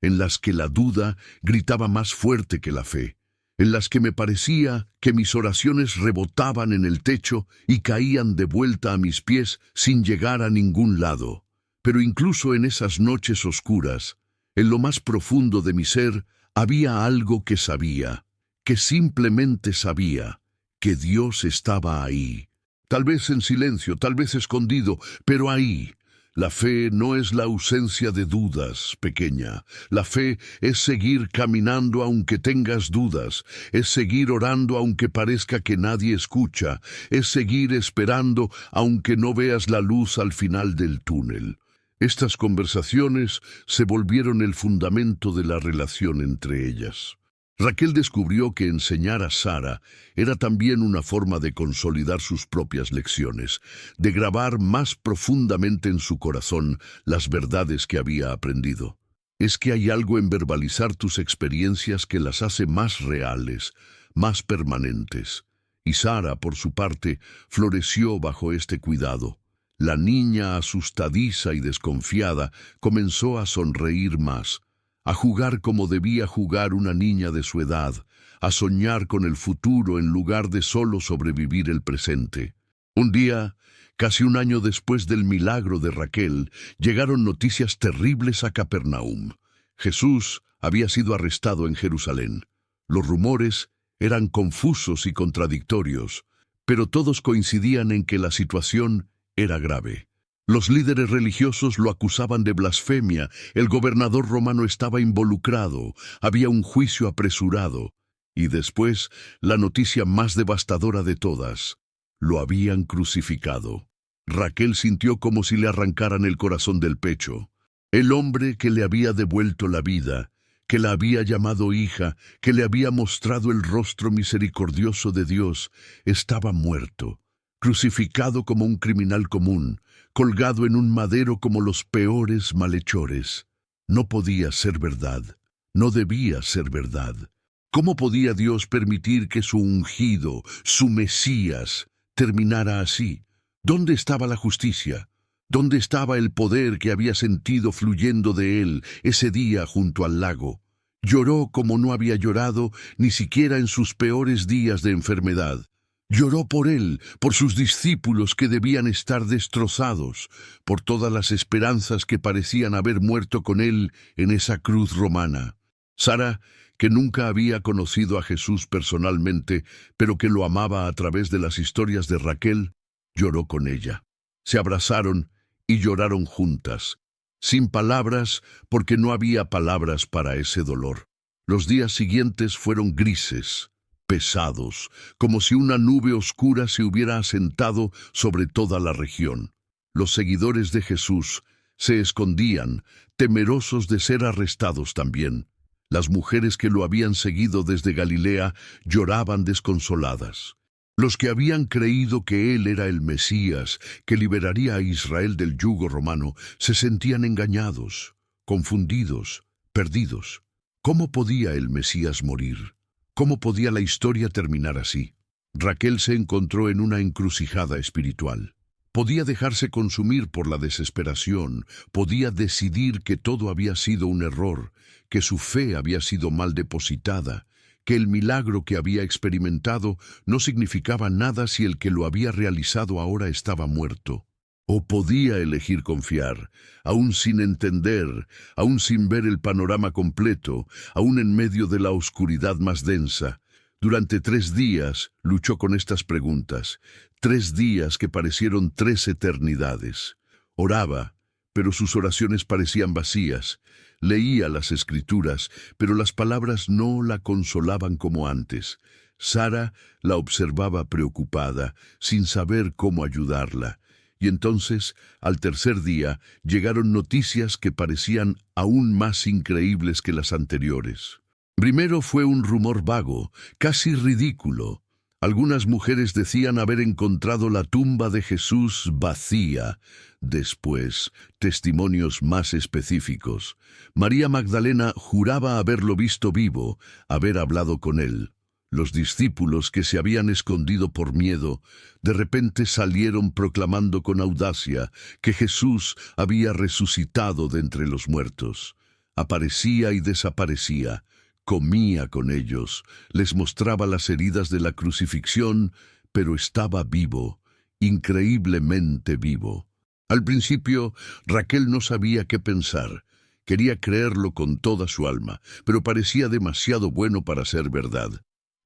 Speaker 1: en las que la duda gritaba más fuerte que la fe, en las que me parecía que mis oraciones rebotaban en el techo y caían de vuelta a mis pies sin llegar a ningún lado. Pero incluso en esas noches oscuras, en lo más profundo de mi ser, había algo que sabía, que simplemente sabía, que Dios estaba ahí. Tal vez en silencio, tal vez escondido, pero ahí. La fe no es la ausencia de dudas, pequeña. La fe es seguir caminando aunque tengas dudas, es seguir orando aunque parezca que nadie escucha, es seguir esperando aunque no veas la luz al final del túnel. Estas conversaciones se volvieron el fundamento de la relación entre ellas. Raquel descubrió que enseñar a Sara era también una forma de consolidar sus propias lecciones, de grabar más profundamente en su corazón las verdades que había aprendido. Es que hay algo en verbalizar tus experiencias que las hace más reales, más permanentes. Y Sara, por su parte, floreció bajo este cuidado. La niña, asustadiza y desconfiada, comenzó a sonreír más, a jugar como debía jugar una niña de su edad, a soñar con el futuro en lugar de solo sobrevivir el presente. Un día, casi un año después del milagro de Raquel, llegaron noticias terribles a Capernaum. Jesús había sido arrestado en Jerusalén. Los rumores eran confusos y contradictorios, pero todos coincidían en que la situación era grave. Los líderes religiosos lo acusaban de blasfemia, el gobernador romano estaba involucrado, había un juicio apresurado. Y después, la noticia más devastadora de todas, lo habían crucificado. Raquel sintió como si le arrancaran el corazón del pecho. El hombre que le había devuelto la vida, que la había llamado hija, que le había mostrado el rostro misericordioso de Dios, estaba muerto, crucificado como un criminal común, colgado en un madero como los peores malhechores. No podía ser verdad, no debía ser verdad. ¿Cómo podía Dios permitir que su ungido, su Mesías, terminara así? ¿Dónde estaba la justicia? ¿Dónde estaba el poder que había sentido fluyendo de él ese día junto al lago? Lloró como no había llorado ni siquiera en sus peores días de enfermedad. Lloró por él, por sus discípulos que debían estar destrozados, por todas las esperanzas que parecían haber muerto con él en esa cruz romana. Sara, que nunca había conocido a Jesús personalmente, pero que lo amaba a través de las historias de Raquel, lloró con ella. Se abrazaron y lloraron juntas, sin palabras, porque no había palabras para ese dolor. Los días siguientes fueron grises, pesados, como si una nube oscura se hubiera asentado sobre toda la región. Los seguidores de Jesús se escondían, temerosos de ser arrestados también. Las mujeres que lo habían seguido desde Galilea lloraban desconsoladas. Los que habían creído que él era el Mesías, que liberaría a Israel del yugo romano, se sentían engañados, confundidos, perdidos. ¿Cómo podía el Mesías morir? ¿Cómo podía la historia terminar así? Raquel se encontró en una encrucijada espiritual. Podía dejarse consumir por la desesperación, podía decidir que todo había sido un error, que su fe había sido mal depositada, que el milagro que había experimentado no significaba nada si el que lo había realizado ahora estaba muerto. O podía elegir confiar, aún sin entender, aún sin ver el panorama completo, aún en medio de la oscuridad más densa. Durante 3 días luchó con estas preguntas, 3 días que parecieron 3 eternidades. Oraba, pero sus oraciones parecían vacías. Leía las Escrituras, pero las palabras no la consolaban como antes. Sara la observaba preocupada, sin saber cómo ayudarla. Y entonces, al tercer día, llegaron noticias que parecían aún más increíbles que las anteriores. Primero fue un rumor vago, casi ridículo. Algunas mujeres decían haber encontrado la tumba de Jesús vacía. Después, testimonios más específicos. María Magdalena juraba haberlo visto vivo, haber hablado con él. Los discípulos que se habían escondido por miedo, de repente salieron proclamando con audacia que Jesús había resucitado de entre los muertos. Aparecía y desaparecía, comía con ellos, les mostraba las heridas de la crucifixión, pero estaba vivo, increíblemente vivo. Al principio, Raquel no sabía qué pensar. Quería creerlo con toda su alma, pero parecía demasiado bueno para ser verdad.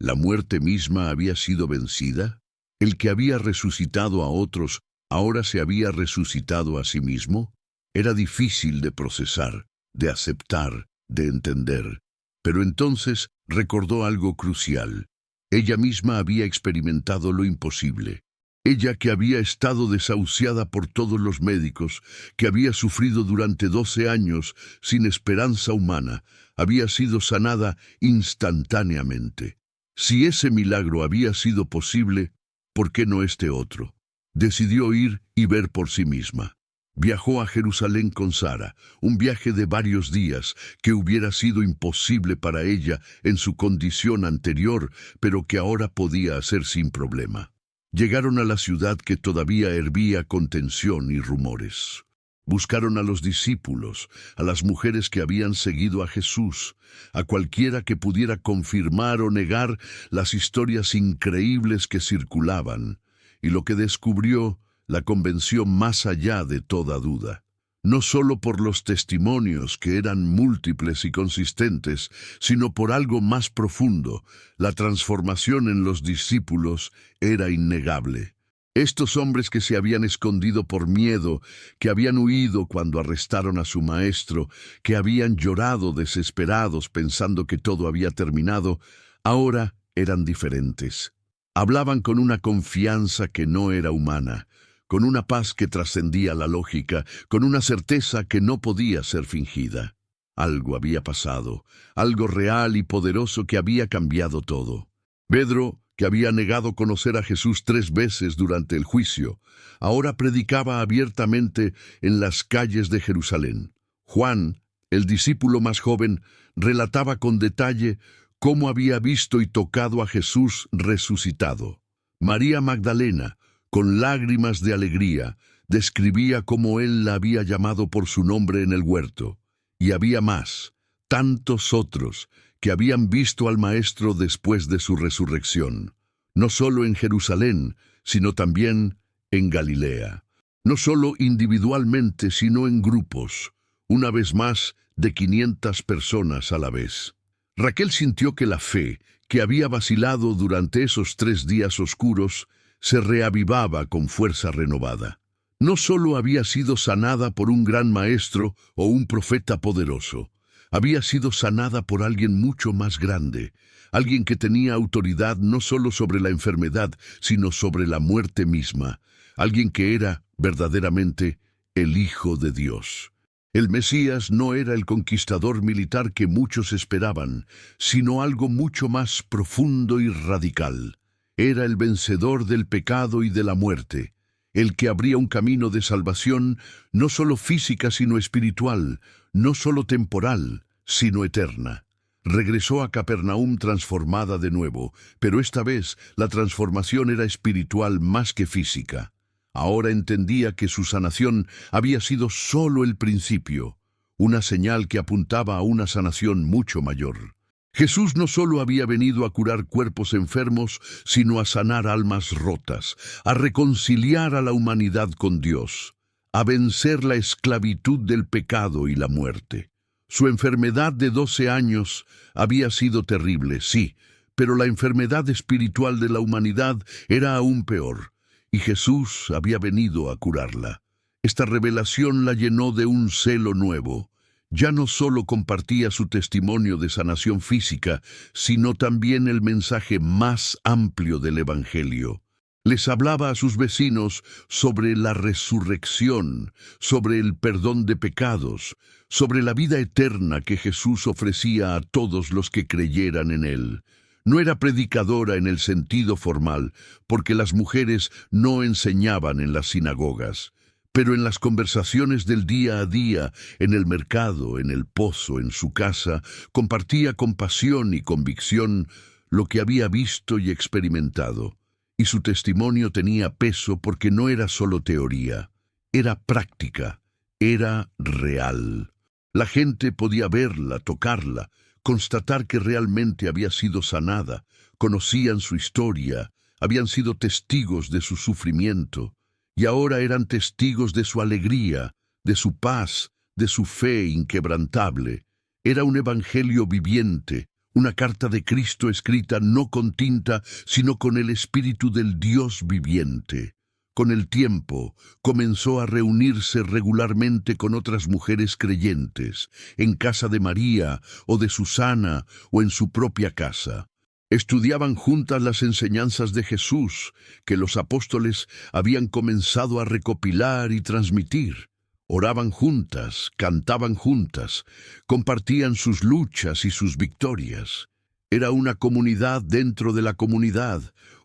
Speaker 1: ¿La muerte misma había sido vencida? ¿El que había resucitado a otros ahora se había resucitado a sí mismo? Era difícil de procesar, de aceptar, de entender. Pero entonces recordó algo crucial. Ella misma había experimentado lo imposible. Ella que había estado desahuciada por todos los médicos, que había sufrido durante 12 años sin esperanza humana, había sido sanada instantáneamente. Si ese milagro había sido posible, ¿por qué no este otro? Decidió ir y ver por sí misma. Viajó a Jerusalén con Sara, un viaje de varios días que hubiera sido imposible para ella en su condición anterior, pero que ahora podía hacer sin problema. Llegaron a la ciudad que todavía hervía con tensión y rumores. Buscaron a los discípulos, a las mujeres que habían seguido a Jesús, a cualquiera que pudiera confirmar o negar las historias increíbles que circulaban, y lo que descubrió la convenció más allá de toda duda. No solo por los testimonios que eran múltiples y consistentes, sino por algo más profundo. La transformación en los discípulos era innegable. Estos hombres que se habían escondido por miedo, que habían huido cuando arrestaron a su maestro, que habían llorado desesperados pensando que todo había terminado, ahora eran diferentes. Hablaban con una confianza que no era humana, con una paz que trascendía la lógica, con una certeza que no podía ser fingida. Algo había pasado, algo real y poderoso que había cambiado todo. Pedro, que había negado conocer a Jesús 3 veces durante el juicio, ahora predicaba abiertamente en las calles de Jerusalén. Juan, el discípulo más joven, relataba con detalle cómo había visto y tocado a Jesús resucitado. María Magdalena, con lágrimas de alegría, describía cómo él la había llamado por su nombre en el huerto. Y había más, tantos otros, que habían visto al Maestro después de su resurrección, no solo en Jerusalén, sino también en Galilea. No solo individualmente, sino en grupos, una vez más de 500 personas a la vez. Raquel sintió que la fe, que había vacilado durante esos 3 días oscuros, se reavivaba con fuerza renovada. No solo había sido sanada por un gran maestro o un profeta poderoso, había sido sanada por alguien mucho más grande, alguien que tenía autoridad no solo sobre la enfermedad, sino sobre la muerte misma, alguien que era, verdaderamente, el Hijo de Dios. El Mesías no era el conquistador militar que muchos esperaban, sino algo mucho más profundo y radical. Era el vencedor del pecado y de la muerte, el que abría un camino de salvación no solo física sino espiritual, no solo temporal, sino eterna. Regresó a Capernaum transformada de nuevo, pero esta vez la transformación era espiritual más que física. Ahora entendía que su sanación había sido solo el principio, una señal que apuntaba a una sanación mucho mayor. Jesús no solo había venido a curar cuerpos enfermos, sino a sanar almas rotas, a reconciliar a la humanidad con Dios, a vencer la esclavitud del pecado y la muerte. Su enfermedad de 12 años había sido terrible, sí, pero la enfermedad espiritual de la humanidad era aún peor, y Jesús había venido a curarla. Esta revelación la llenó de un celo nuevo. Ya no solo compartía su testimonio de sanación física, sino también el mensaje más amplio del Evangelio. Les hablaba a sus vecinos sobre la resurrección, sobre el perdón de pecados, sobre la vida eterna que Jesús ofrecía a todos los que creyeran en él. No era predicadora en el sentido formal, porque las mujeres no enseñaban en las sinagogas. Pero en las conversaciones del día a día, en el mercado, en el pozo, en su casa, compartía con pasión y convicción lo que había visto y experimentado. Y su testimonio tenía peso porque no era solo teoría, era práctica, era real. La gente podía verla, tocarla, constatar que realmente había sido sanada, conocían su historia, habían sido testigos de su sufrimiento, y ahora eran testigos de su alegría, de su paz, de su fe inquebrantable. Era un evangelio viviente, una carta de Cristo escrita no con tinta, sino con el Espíritu del Dios viviente. Con el tiempo, comenzó a reunirse regularmente con otras mujeres creyentes, en casa de María, o de Susana, o en su propia casa. Estudiaban juntas las enseñanzas de Jesús, que los apóstoles habían comenzado a recopilar y transmitir. Oraban juntas, cantaban juntas, compartían sus luchas y sus victorias. Era una comunidad dentro de la comunidad,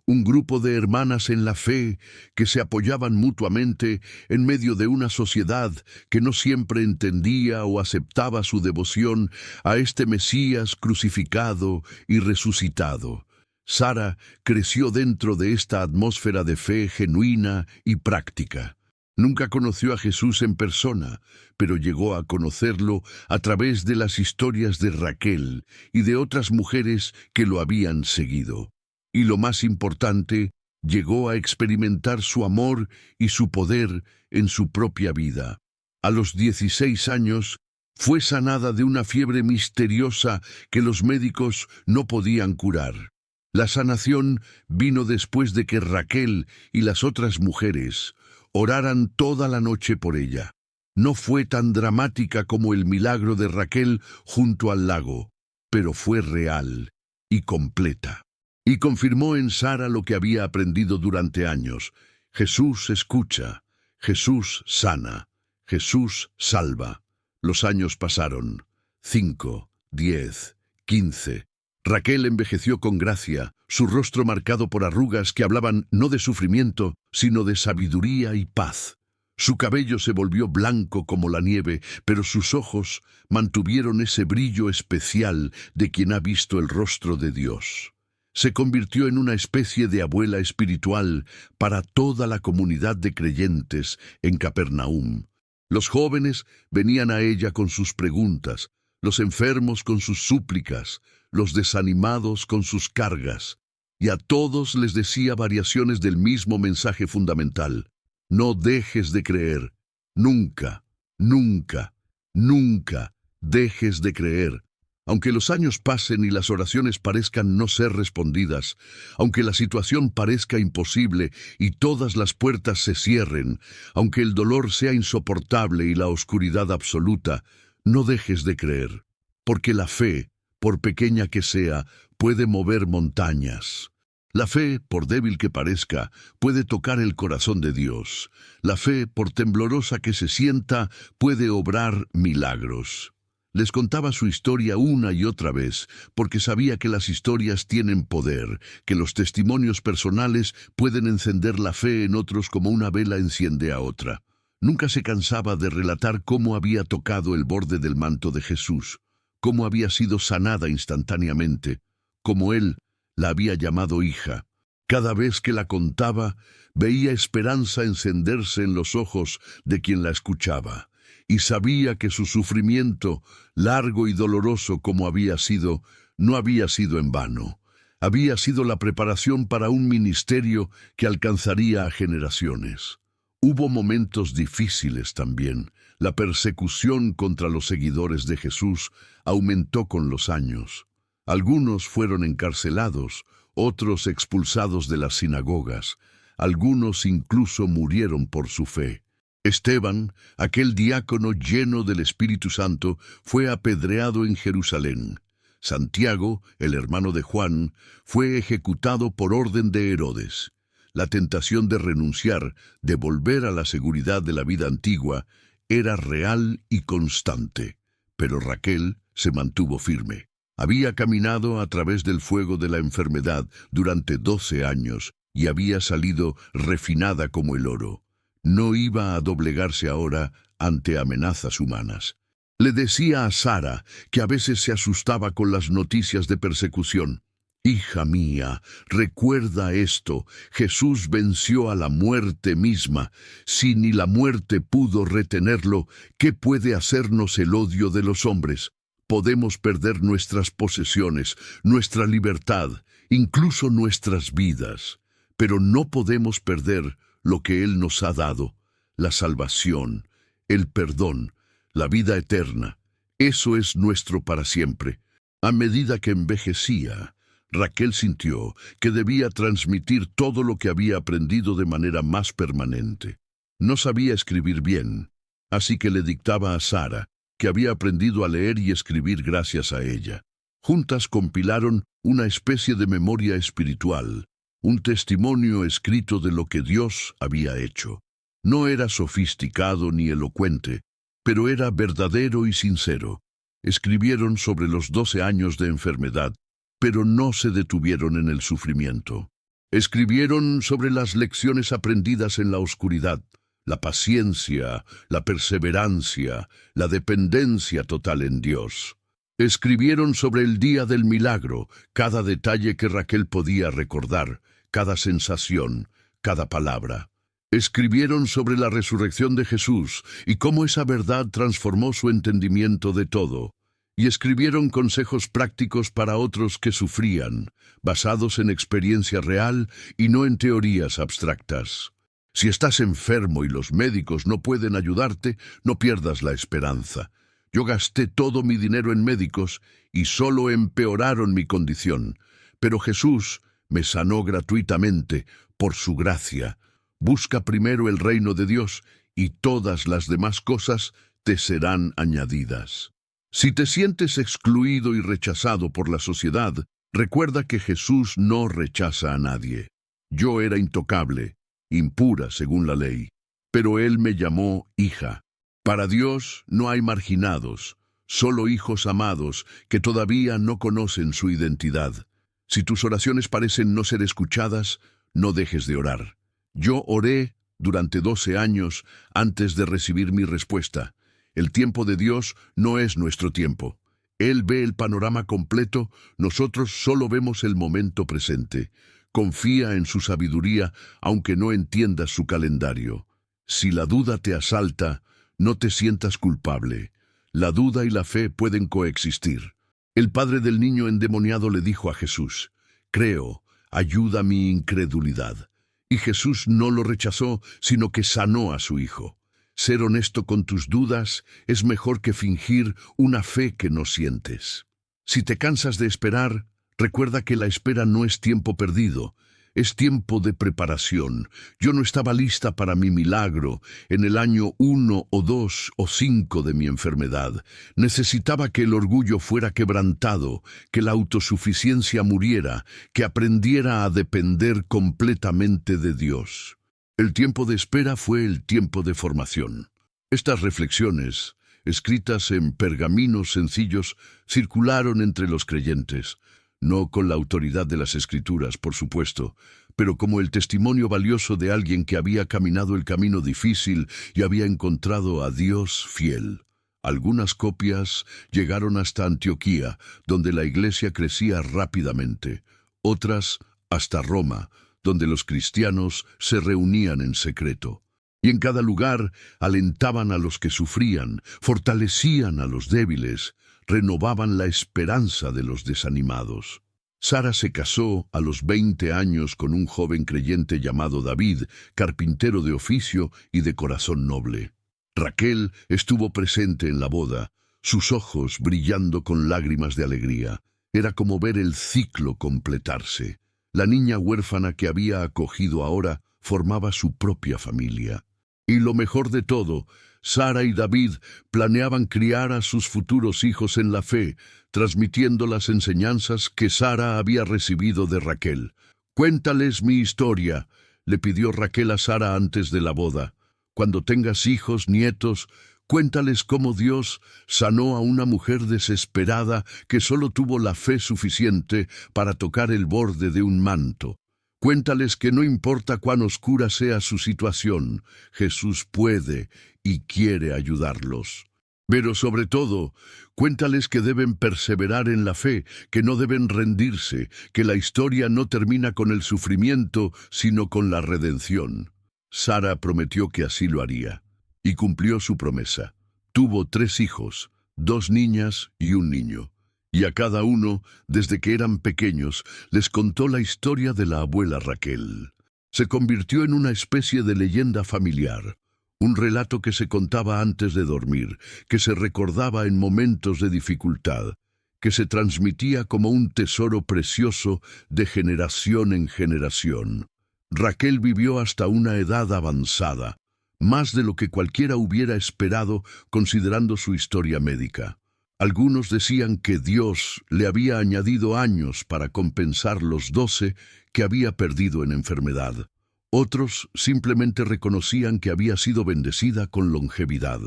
Speaker 1: un grupo de hermanas en la fe que se apoyaban mutuamente en medio de una sociedad que no siempre entendía o aceptaba su devoción a este Mesías crucificado y resucitado. Sara creció dentro de esta atmósfera de fe genuina y práctica. Nunca conoció a Jesús en persona, pero llegó a conocerlo a través de las historias de Raquel y de otras mujeres que lo habían seguido. Y lo más importante, llegó a experimentar su amor y su poder en su propia vida. A los 16 años, fue sanada de una fiebre misteriosa que los médicos no podían curar. La sanación vino después de que Raquel y las otras mujeres oraran toda la noche por ella. No fue tan dramática como el milagro de Raquel junto al lago, pero fue real y completa. Y confirmó en Sara lo que había aprendido durante años. Jesús escucha, Jesús sana, Jesús salva. Los años pasaron. 5, 10, 15. Raquel envejeció con gracia, su rostro marcado por arrugas que hablaban no de sufrimiento, sino de sabiduría y paz. Su cabello se volvió blanco como la nieve, pero sus ojos mantuvieron ese brillo especial de quien ha visto el rostro de Dios. Se convirtió en una especie de abuela espiritual para toda la comunidad de creyentes en Capernaum. Los jóvenes venían a ella con sus preguntas, los enfermos con sus súplicas, los desanimados con sus cargas, y a todos les decía variaciones del mismo mensaje fundamental. No dejes de creer. Nunca, nunca, nunca dejes de creer. Aunque los años pasen y las oraciones parezcan no ser respondidas, aunque la situación parezca imposible y todas las puertas se cierren, aunque el dolor sea insoportable y la oscuridad absoluta, no dejes de creer, porque la fe, por pequeña que sea, puede mover montañas. La fe, por débil que parezca, puede tocar el corazón de Dios. La fe, por temblorosa que se sienta, puede obrar milagros. Les contaba su historia una y otra vez, porque sabía que las historias tienen poder, que los testimonios personales pueden encender la fe en otros como una vela enciende a otra. Nunca se cansaba de relatar cómo había tocado el borde del manto de Jesús, cómo había sido sanada instantáneamente, cómo él la había llamado hija, Cada vez que la contaba, veía esperanza encenderse en los ojos de quien la escuchaba, y sabía que su sufrimiento, largo y doloroso como había sido, no había sido en vano. Había sido la preparación para un ministerio que alcanzaría a generaciones. Hubo momentos difíciles también. La persecución contra los seguidores de Jesús aumentó con los años. Algunos fueron encarcelados, otros expulsados de las sinagogas, algunos incluso murieron por su fe. Esteban, aquel diácono lleno del Espíritu Santo, fue apedreado en Jerusalén. Santiago, el hermano de Juan, fue ejecutado por orden de Herodes. La tentación de renunciar, de volver a la seguridad de la vida antigua, era real y constante, pero Raquel se mantuvo firme. Había caminado a través del fuego de la enfermedad durante 12 años y había salido refinada como el oro. No iba a doblegarse ahora ante amenazas humanas. Le decía a Sara, que a veces se asustaba con las noticias de persecución: «Hija mía, recuerda esto, Jesús venció a la muerte misma. Si ni la muerte pudo retenerlo, ¿qué puede hacernos el odio de los hombres? Podemos perder nuestras posesiones, nuestra libertad, incluso nuestras vidas, pero no podemos perder lo que Él nos ha dado: la salvación, el perdón, la vida eterna. Eso es nuestro para siempre». A medida que envejecía, Raquel sintió que debía transmitir todo lo que había aprendido de manera más permanente. No sabía escribir bien, así que le dictaba a Sara, que había aprendido a leer y escribir gracias a ella. Juntas compilaron una especie de memoria espiritual, un testimonio escrito de lo que Dios había hecho. No era sofisticado ni elocuente, pero era verdadero y sincero. Escribieron sobre los 12 años de enfermedad, pero no se detuvieron en el sufrimiento. Escribieron sobre las lecciones aprendidas en la oscuridad, la paciencia, la perseverancia, la dependencia total en Dios. Escribieron sobre el día del milagro, cada detalle que Raquel podía recordar, cada sensación, cada palabra. Escribieron sobre la resurrección de Jesús y cómo esa verdad transformó su entendimiento de todo. Y escribieron consejos prácticos para otros que sufrían, basados en experiencia real y no en teorías abstractas. Si estás enfermo y los médicos no pueden ayudarte, no pierdas la esperanza. Yo gasté todo mi dinero en médicos y solo empeoraron mi condición. Pero Jesús me sanó gratuitamente por su gracia. Busca primero el reino de Dios y todas las demás cosas te serán añadidas. Si te sientes excluido y rechazado por la sociedad, recuerda que Jesús no rechaza a nadie. Yo era intocable, impura según la ley, pero Él me llamó hija. Para Dios no hay marginados, solo hijos amados que todavía no conocen su identidad. Si tus oraciones parecen no ser escuchadas, no dejes de orar. Yo oré durante 12 años antes de recibir mi respuesta. El tiempo de Dios no es nuestro tiempo. Él ve el panorama completo, nosotros solo vemos el momento presente. Confía en su sabiduría, aunque no entiendas su calendario. Si la duda te asalta, no te sientas culpable. La duda y la fe pueden coexistir. El padre del niño endemoniado le dijo a Jesús: «Creo, ayuda mi incredulidad». Y Jesús no lo rechazó, sino que sanó a su hijo. Ser honesto con tus dudas es mejor que fingir una fe que no sientes. Si te cansas de esperar, recuerda que la espera no es tiempo perdido, es tiempo de preparación. Yo no estaba lista para mi milagro en el año 1 o 2 o 5 de mi enfermedad. Necesitaba que el orgullo fuera quebrantado, que la autosuficiencia muriera, que aprendiera a depender completamente de Dios. El tiempo de espera fue el tiempo de formación. Estas reflexiones, escritas en pergaminos sencillos, circularon entre los creyentes, no con la autoridad de las Escrituras, por supuesto, pero como el testimonio valioso de alguien que había caminado el camino difícil y había encontrado a Dios fiel. Algunas copias llegaron hasta Antioquía, donde la iglesia crecía rápidamente, otras hasta Roma, donde los cristianos se reunían en secreto. Y en cada lugar alentaban a los que sufrían, fortalecían a los débiles, renovaban la esperanza de los desanimados. Sara se casó a los 20 años con un joven creyente llamado David, carpintero de oficio y de corazón noble. Raquel estuvo presente en la boda, sus ojos brillando con lágrimas de alegría. Era como ver el ciclo completarse. La niña huérfana que había acogido ahora formaba su propia familia. Y lo mejor de todo, Sara y David planeaban criar a sus futuros hijos en la fe, transmitiendo las enseñanzas que Sara había recibido de Raquel. «Cuéntales mi historia», le pidió Raquel a Sara antes de la boda. «Cuando tengas hijos, nietos, cuéntales cómo Dios sanó a una mujer desesperada que solo tuvo la fe suficiente para tocar el borde de un manto. Cuéntales que no importa cuán oscura sea su situación, Jesús puede y quiere ayudarlos. Pero sobre todo, cuéntales que deben perseverar en la fe, que no deben rendirse, que la historia no termina con el sufrimiento, sino con la redención». Sara prometió que así lo haría, y cumplió su promesa. Tuvo 3 hijos, 2 niñas y un niño. Y a cada uno, desde que eran pequeños, les contó la historia de la abuela Raquel. Se convirtió en una especie de leyenda familiar, un relato que se contaba antes de dormir, que se recordaba en momentos de dificultad, que se transmitía como un tesoro precioso de generación en generación. Raquel vivió hasta una edad avanzada, más de lo que cualquiera hubiera esperado considerando su historia médica. Algunos decían que Dios le había añadido años para compensar los 12 que había perdido en enfermedad. Otros simplemente reconocían que había sido bendecida con longevidad.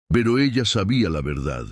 Speaker 1: Pero ella sabía la verdad.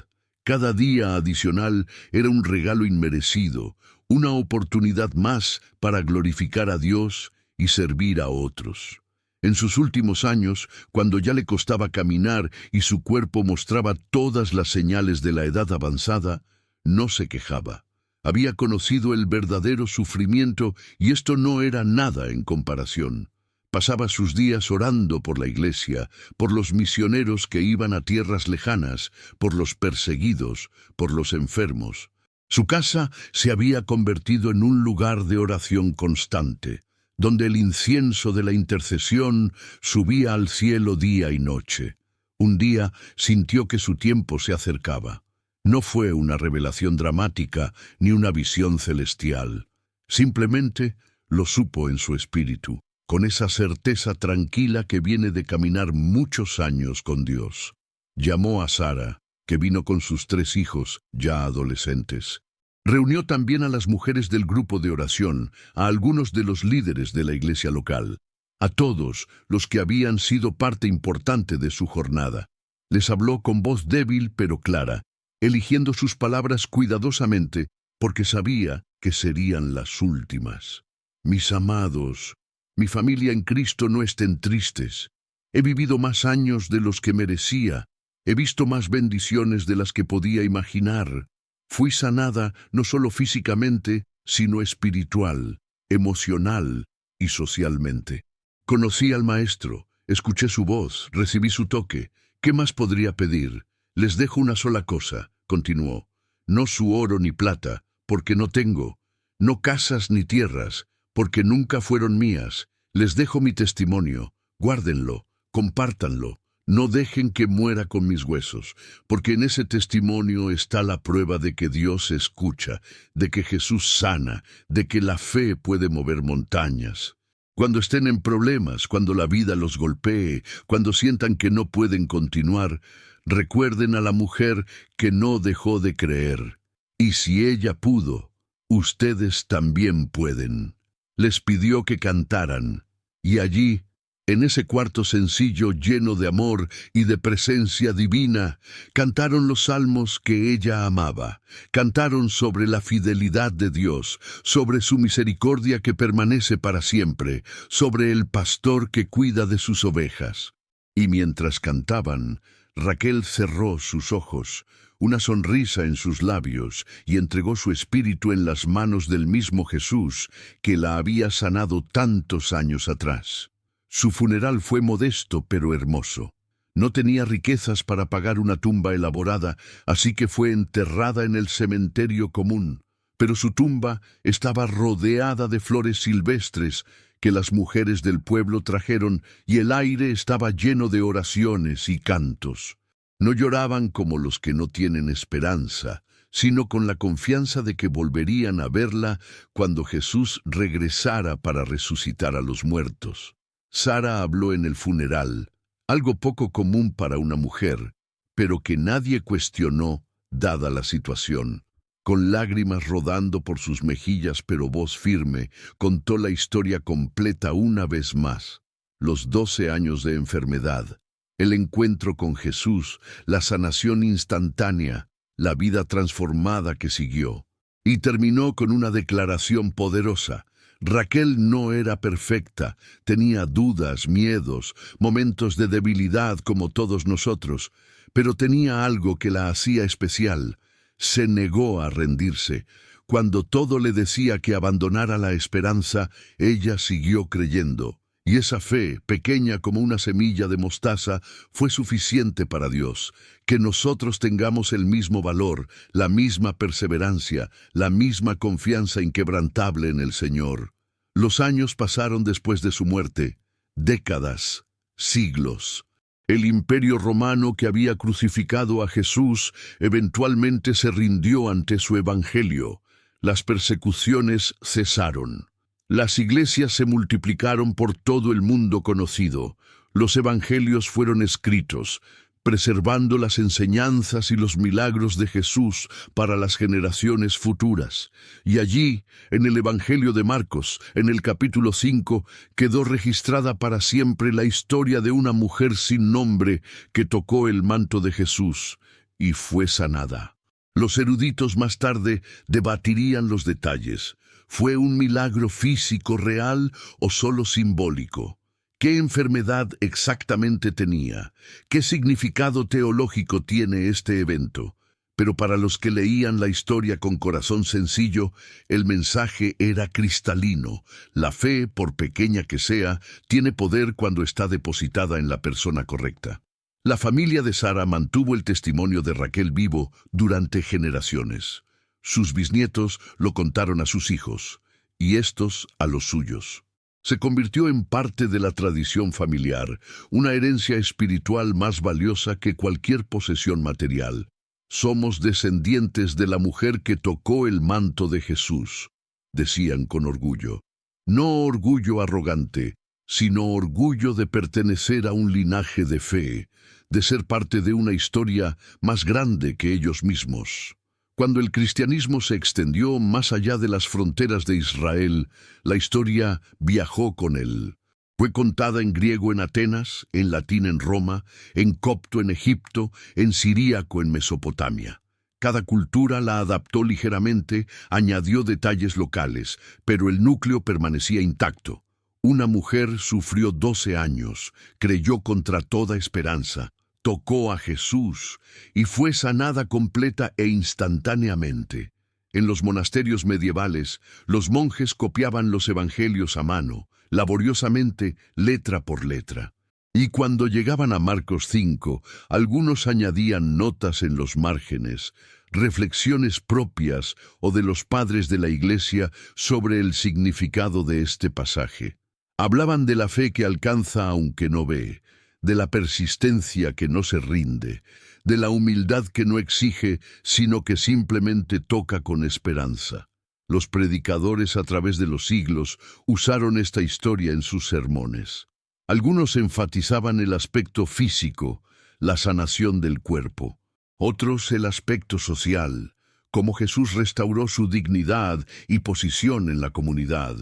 Speaker 1: Cada día adicional era un regalo inmerecido, una oportunidad más para glorificar a Dios y servir a otros. En sus últimos años, cuando ya le costaba caminar y su cuerpo mostraba todas las señales de la edad avanzada, no se quejaba. Había conocido el verdadero sufrimiento y esto no era nada en comparación. Pasaba sus días orando por la iglesia, por los misioneros que iban a tierras lejanas, por los perseguidos, por los enfermos. Su casa se había convertido en un lugar de oración constante, donde el incienso de la intercesión subía al cielo día y noche. Un día sintió que su tiempo se acercaba. No fue una revelación dramática ni una visión celestial. Simplemente lo supo en su espíritu, con esa certeza tranquila que viene de caminar muchos años con Dios. Llamó a Sara, que vino con sus 3 hijos, ya adolescentes. Reunió también a las mujeres del grupo de oración, a algunos de los líderes de la iglesia local, a todos los que habían sido parte importante de su jornada. Les habló con voz débil pero clara, eligiendo sus palabras cuidadosamente, porque sabía que serían las últimas. «Mis amados, mi familia en Cristo no estén tristes. He vivido más años de los que merecía. He visto más bendiciones de las que podía imaginar. Fui sanada no solo físicamente, sino espiritual, emocional y socialmente. Conocí al Maestro, escuché su voz, recibí su toque. ¿Qué más podría pedir? Les dejo una sola cosa», continuó. «No su oro ni plata, porque no tengo. No casas ni tierras, porque nunca fueron mías. Les dejo mi testimonio. Guárdenlo, compártanlo. No dejen que muera con mis huesos, porque en ese testimonio está la prueba de que Dios escucha, de que Jesús sana, de que la fe puede mover montañas. Cuando estén en problemas, cuando la vida los golpee, cuando sientan que no pueden continuar, recuerden a la mujer que no dejó de creer. Y si ella pudo, ustedes también pueden». Les pidió que cantaran, y allí, en ese cuarto sencillo lleno de amor y de presencia divina, cantaron los salmos que ella amaba. Cantaron sobre la fidelidad de Dios, sobre su misericordia que permanece para siempre, sobre el pastor que cuida de sus ovejas. Y mientras cantaban, Raquel cerró sus ojos. una sonrisa en sus labios, y entregó su espíritu en las manos del mismo Jesús que la había sanado tantos años atrás. Su funeral fue modesto pero hermoso. No tenía riquezas para pagar una tumba elaborada, así que fue enterrada en el cementerio común. Pero su tumba estaba rodeada de flores silvestres que las mujeres del pueblo trajeron, y el aire estaba lleno de oraciones y cantos. No lloraban como los que no tienen esperanza, sino con la confianza de que volverían a verla cuando Jesús regresara para resucitar a los muertos. Sara habló en el funeral, algo poco común para una mujer, pero que nadie cuestionó, dada la situación. Con lágrimas rodando por sus mejillas pero voz firme, contó la historia completa una vez más. Los 12 años de enfermedad, el encuentro con Jesús, la sanación instantánea, la vida transformada que siguió. Y terminó con una declaración poderosa. Raquel no era perfecta, tenía dudas, miedos, momentos de debilidad como todos nosotros, pero tenía algo que la hacía especial. Se negó a rendirse. Cuando todo le decía que abandonara la esperanza, ella siguió creyendo. Y esa fe, pequeña como una semilla de mostaza, fue suficiente para Dios. Que nosotros tengamos el mismo valor, la misma perseverancia, la misma confianza inquebrantable en el Señor. Los años pasaron después de su muerte, décadas, siglos. El imperio romano que había crucificado a Jesús eventualmente se rindió ante su evangelio. Las persecuciones cesaron. Las iglesias se multiplicaron por todo el mundo conocido. Los evangelios fueron escritos, preservando las enseñanzas y los milagros de Jesús para las generaciones futuras. Y allí, en el Evangelio de Marcos, en el capítulo 5, quedó registrada para siempre la historia de una mujer sin nombre que tocó el manto de Jesús y fue sanada. Los eruditos más tarde debatirían los detalles. ¿Fue un milagro físico real o solo simbólico? ¿Qué enfermedad exactamente tenía? ¿Qué significado teológico tiene este evento? Pero para los que leían la historia con corazón sencillo, el mensaje era cristalino. La fe, por pequeña que sea, tiene poder cuando está depositada en la persona correcta. La familia de Sara mantuvo el testimonio de Raquel vivo durante generaciones. Sus bisnietos lo contaron a sus hijos, y estos a los suyos. Se convirtió en parte de la tradición familiar, una herencia espiritual más valiosa que cualquier posesión material. Somos descendientes de la mujer que tocó el manto de Jesús, decían con orgullo. No orgullo arrogante, sino orgullo de pertenecer a un linaje de fe, de ser parte de una historia más grande que ellos mismos. Cuando el cristianismo se extendió más allá de las fronteras de Israel, la historia viajó con él. Fue contada en griego en Atenas, en latín en Roma, en copto en Egipto, en siríaco en Mesopotamia. Cada cultura la adaptó ligeramente, añadió detalles locales, pero el núcleo permanecía intacto. Una mujer sufrió 12 años, creyó contra toda esperanza, tocó a Jesús y fue sanada completa e instantáneamente. En los monasterios medievales, los monjes copiaban los evangelios a mano, laboriosamente, letra por letra. Y cuando llegaban a Marcos 5, algunos añadían notas en los márgenes, reflexiones propias o de los padres de la Iglesia sobre el significado de este pasaje. Hablaban de la fe que alcanza aunque no ve, de la persistencia que no se rinde, de la humildad que no exige, sino que simplemente toca con esperanza. Los predicadores a través de los siglos usaron esta historia en sus sermones. Algunos enfatizaban el aspecto físico, la sanación del cuerpo. Otros el aspecto social, cómo Jesús restauró su dignidad y posición en la comunidad.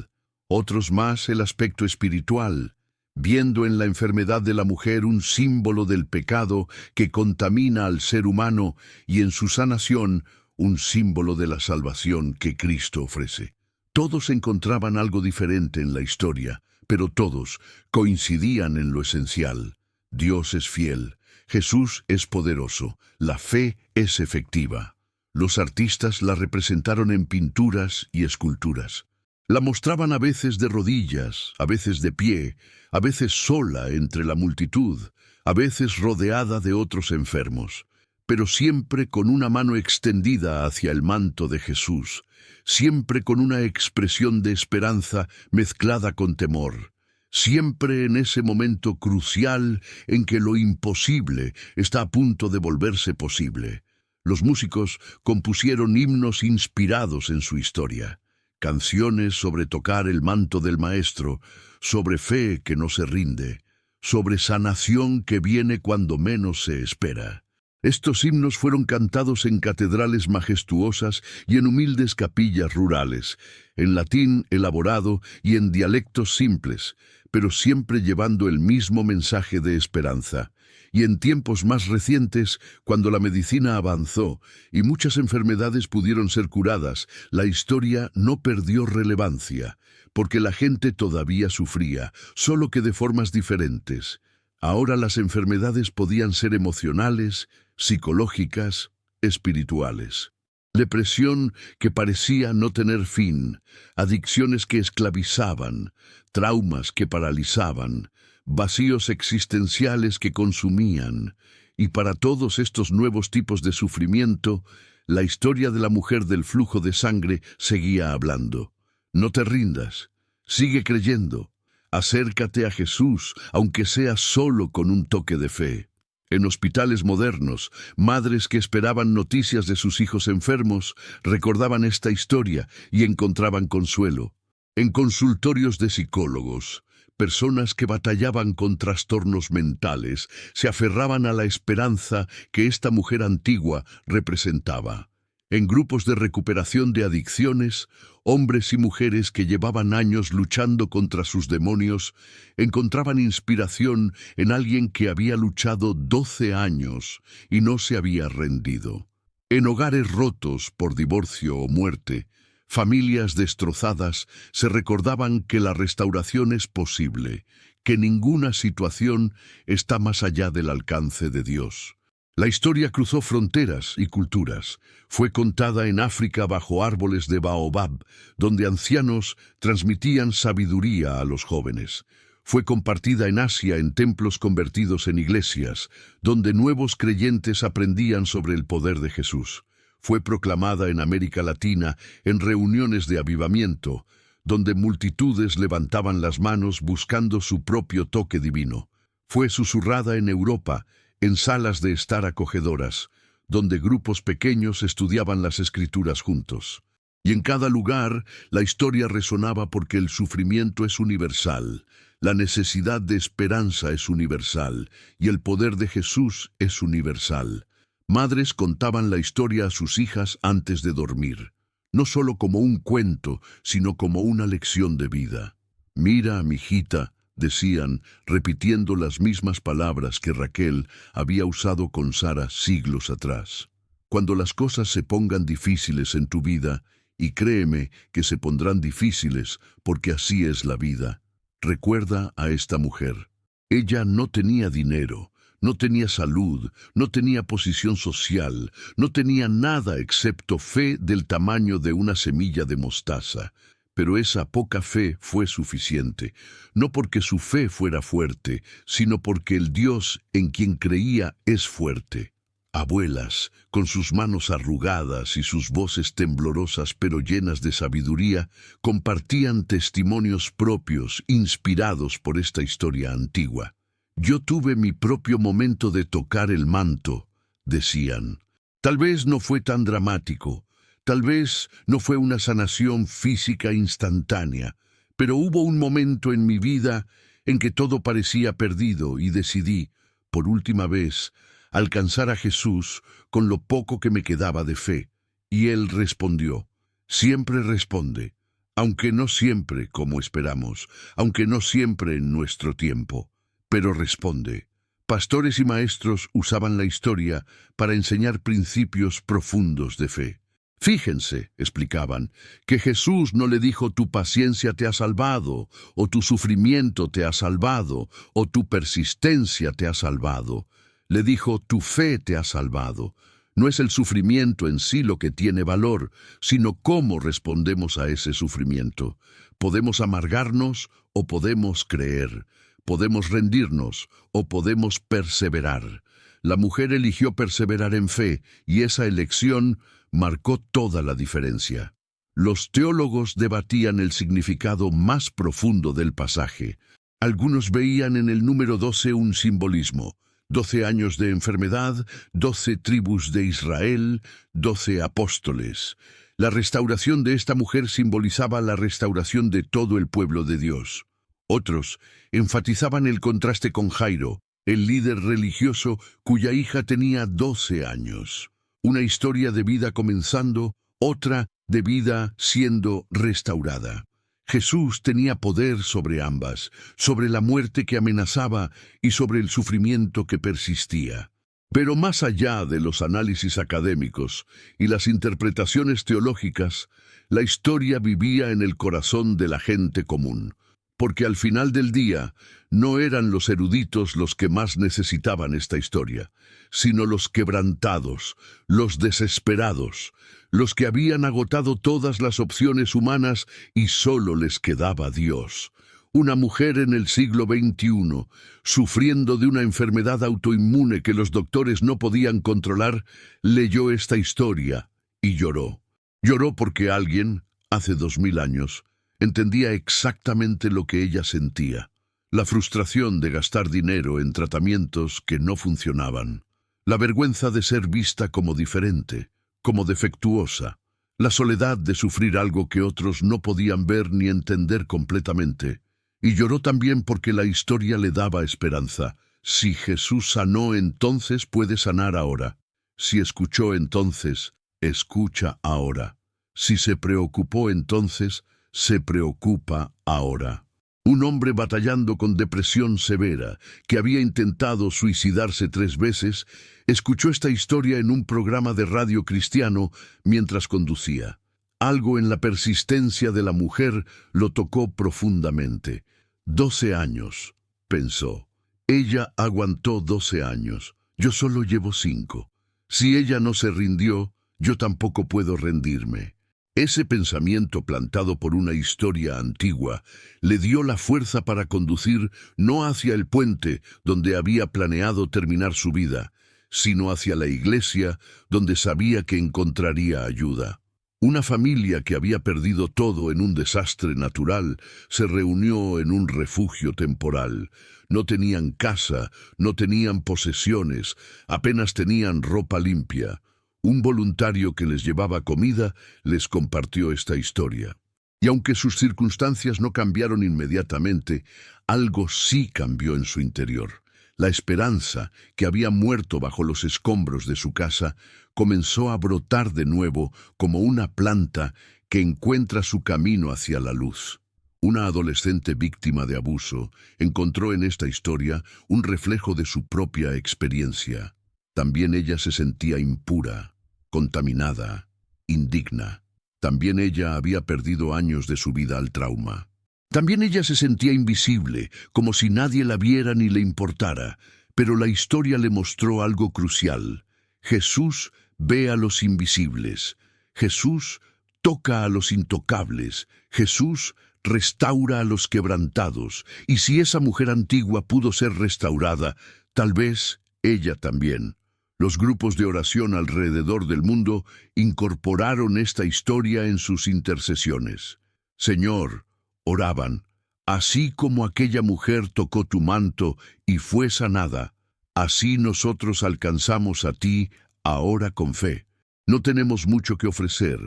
Speaker 1: Otros más el aspecto espiritual, viendo en la enfermedad de la mujer un símbolo del pecado que contamina al ser humano y en su sanación un símbolo de la salvación que Cristo ofrece. Todos encontraban algo diferente en la historia, pero todos coincidían en lo esencial. Dios es fiel. Jesús es poderoso, la fe es efectiva. Los artistas la representaron en pinturas y esculturas. La mostraban a veces de rodillas, a veces de pie, a veces sola entre la multitud, a veces rodeada de otros enfermos, pero siempre con una mano extendida hacia el manto de Jesús, siempre con una expresión de esperanza mezclada con temor, siempre en ese momento crucial en que lo imposible está a punto de volverse posible. Los músicos compusieron himnos inspirados en su historia, canciones sobre tocar el manto del Maestro, sobre fe que no se rinde, sobre sanación que viene cuando menos se espera. Estos himnos fueron cantados en catedrales majestuosas y en humildes capillas rurales, en latín elaborado y en dialectos simples, pero siempre llevando el mismo mensaje de esperanza. Y en tiempos más recientes, cuando la medicina avanzó y muchas enfermedades pudieron ser curadas, la historia no perdió relevancia, porque la gente todavía sufría, solo que de formas diferentes. Ahora las enfermedades podían ser emocionales, psicológicas, espirituales. Depresión que parecía no tener fin, adicciones que esclavizaban, traumas que paralizaban, vacíos existenciales que consumían, y para todos estos nuevos tipos de sufrimiento, la historia de la mujer del flujo de sangre seguía hablando. No te rindas, sigue creyendo, acércate a Jesús, aunque sea solo con un toque de fe. En hospitales modernos, madres que esperaban noticias de sus hijos enfermos recordaban esta historia y encontraban consuelo. En consultorios de psicólogos, personas que batallaban con trastornos mentales se aferraban a la esperanza que esta mujer antigua representaba. En grupos de recuperación de adicciones, hombres y mujeres que llevaban años luchando contra sus demonios encontraban inspiración en alguien que había luchado 12 años y no se había rendido. En hogares rotos por divorcio o muerte, familias destrozadas se recordaban que la restauración es posible, que ninguna situación está más allá del alcance de Dios. La historia cruzó fronteras y culturas. Fue contada en África bajo árboles de baobab, donde ancianos transmitían sabiduría a los jóvenes. Fue compartida en Asia en templos convertidos en iglesias, donde nuevos creyentes aprendían sobre el poder de Jesús. Fue proclamada en América Latina en reuniones de avivamiento, donde multitudes levantaban las manos buscando su propio toque divino. Fue susurrada en Europa, en salas de estar acogedoras, donde grupos pequeños estudiaban las Escrituras juntos. Y en cada lugar la historia resonaba porque el sufrimiento es universal, la necesidad de esperanza es universal, y el poder de Jesús es universal. Madres contaban la historia a sus hijas antes de dormir, no solo como un cuento, sino como una lección de vida. Mira, mijita, decían, repitiendo las mismas palabras que Raquel había usado con Sara siglos atrás. Cuando las cosas se pongan difíciles en tu vida, y créeme que se pondrán difíciles porque así es la vida, recuerda a esta mujer. Ella no tenía dinero, no tenía salud, no tenía posición social, no tenía nada excepto fe del tamaño de una semilla de mostaza. Pero esa poca fe fue suficiente, no porque su fe fuera fuerte, sino porque el Dios en quien creía es fuerte. Abuelas, con sus manos arrugadas y sus voces temblorosas pero llenas de sabiduría, compartían testimonios propios inspirados por esta historia antigua. Yo tuve mi propio momento de tocar el manto, decían. Tal vez no fue tan dramático, tal vez no fue una sanación física instantánea, pero hubo un momento en mi vida en que todo parecía perdido y decidí, por última vez, alcanzar a Jesús con lo poco que me quedaba de fe. Y Él respondió. Siempre responde, aunque no siempre como esperamos, aunque no siempre en nuestro tiempo, pero responde. Pastores y maestros usaban la historia para enseñar principios profundos de fe. Fíjense, explicaban, que Jesús no le dijo tu paciencia te ha salvado, o tu sufrimiento te ha salvado, o tu persistencia te ha salvado. Le dijo, tu fe te ha salvado. No es el sufrimiento en sí lo que tiene valor, sino cómo respondemos a ese sufrimiento. Podemos amargarnos o podemos creer. Podemos rendirnos o podemos perseverar. La mujer eligió perseverar en fe y esa elección marcó toda la diferencia. Los teólogos debatían el significado más profundo del pasaje. Algunos veían en el número 12 un simbolismo. 12 años de enfermedad, 12 tribus de Israel, 12 apóstoles. La restauración de esta mujer simbolizaba la restauración de todo el pueblo de Dios. Otros enfatizaban el contraste con Jairo, el líder religioso cuya hija tenía 12 años. Una historia de vida comenzando, otra de vida siendo restaurada. Jesús tenía poder sobre ambas, sobre la muerte que amenazaba y sobre el sufrimiento que persistía. Pero más allá de los análisis académicos y las interpretaciones teológicas, la historia vivía en el corazón de la gente común, porque al final del día no eran los eruditos los que más necesitaban esta historia, sino los quebrantados, los desesperados, los que habían agotado todas las opciones humanas y solo les quedaba Dios. Una mujer en el siglo XXI, sufriendo de una enfermedad autoinmune que los doctores no podían controlar, leyó esta historia y lloró. Lloró porque alguien, hace 2000 años, entendía exactamente lo que ella sentía. La frustración de gastar dinero en tratamientos que no funcionaban. La vergüenza de ser vista como diferente, como defectuosa. La soledad de sufrir algo que otros no podían ver ni entender completamente. Y lloró también porque la historia le daba esperanza. Si Jesús sanó entonces, puede sanar ahora. Si escuchó entonces, escucha ahora. Si se preocupó entonces, se preocupa ahora. Un hombre batallando con depresión severa, que había intentado suicidarse 3 veces, escuchó esta historia en un programa de radio cristiano mientras conducía. Algo en la persistencia de la mujer lo tocó profundamente. 12 años, pensó. Ella aguantó 12 años. Yo solo llevo 5. Si ella no se rindió, yo tampoco puedo rendirme. Ese pensamiento plantado por una historia antigua le dio la fuerza para conducir no hacia el puente donde había planeado terminar su vida, sino hacia la iglesia donde sabía que encontraría ayuda. Una familia que había perdido todo en un desastre natural se reunió en un refugio temporal. No tenían casa, no tenían posesiones, apenas tenían ropa limpia. Un voluntario que les llevaba comida les compartió esta historia. Y aunque sus circunstancias no cambiaron inmediatamente, algo sí cambió en su interior. La esperanza, que había muerto bajo los escombros de su casa, comenzó a brotar de nuevo como una planta que encuentra su camino hacia la luz. Una adolescente víctima de abuso encontró en esta historia un reflejo de su propia experiencia. También ella se sentía impura, contaminada, indigna. También ella había perdido años de su vida al trauma. También ella se sentía invisible, como si nadie la viera ni le importara. Pero la historia le mostró algo crucial. Jesús ve a los invisibles. Jesús toca a los intocables. Jesús restaura a los quebrantados. Y si esa mujer antigua pudo ser restaurada, tal vez ella también. Los grupos de oración alrededor del mundo incorporaron esta historia en sus intercesiones. Señor, oraban, así como aquella mujer tocó tu manto y fue sanada, así nosotros alcanzamos a ti ahora con fe. No tenemos mucho que ofrecer,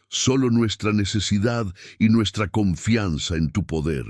Speaker 1: solo nuestra necesidad y nuestra confianza en tu poder.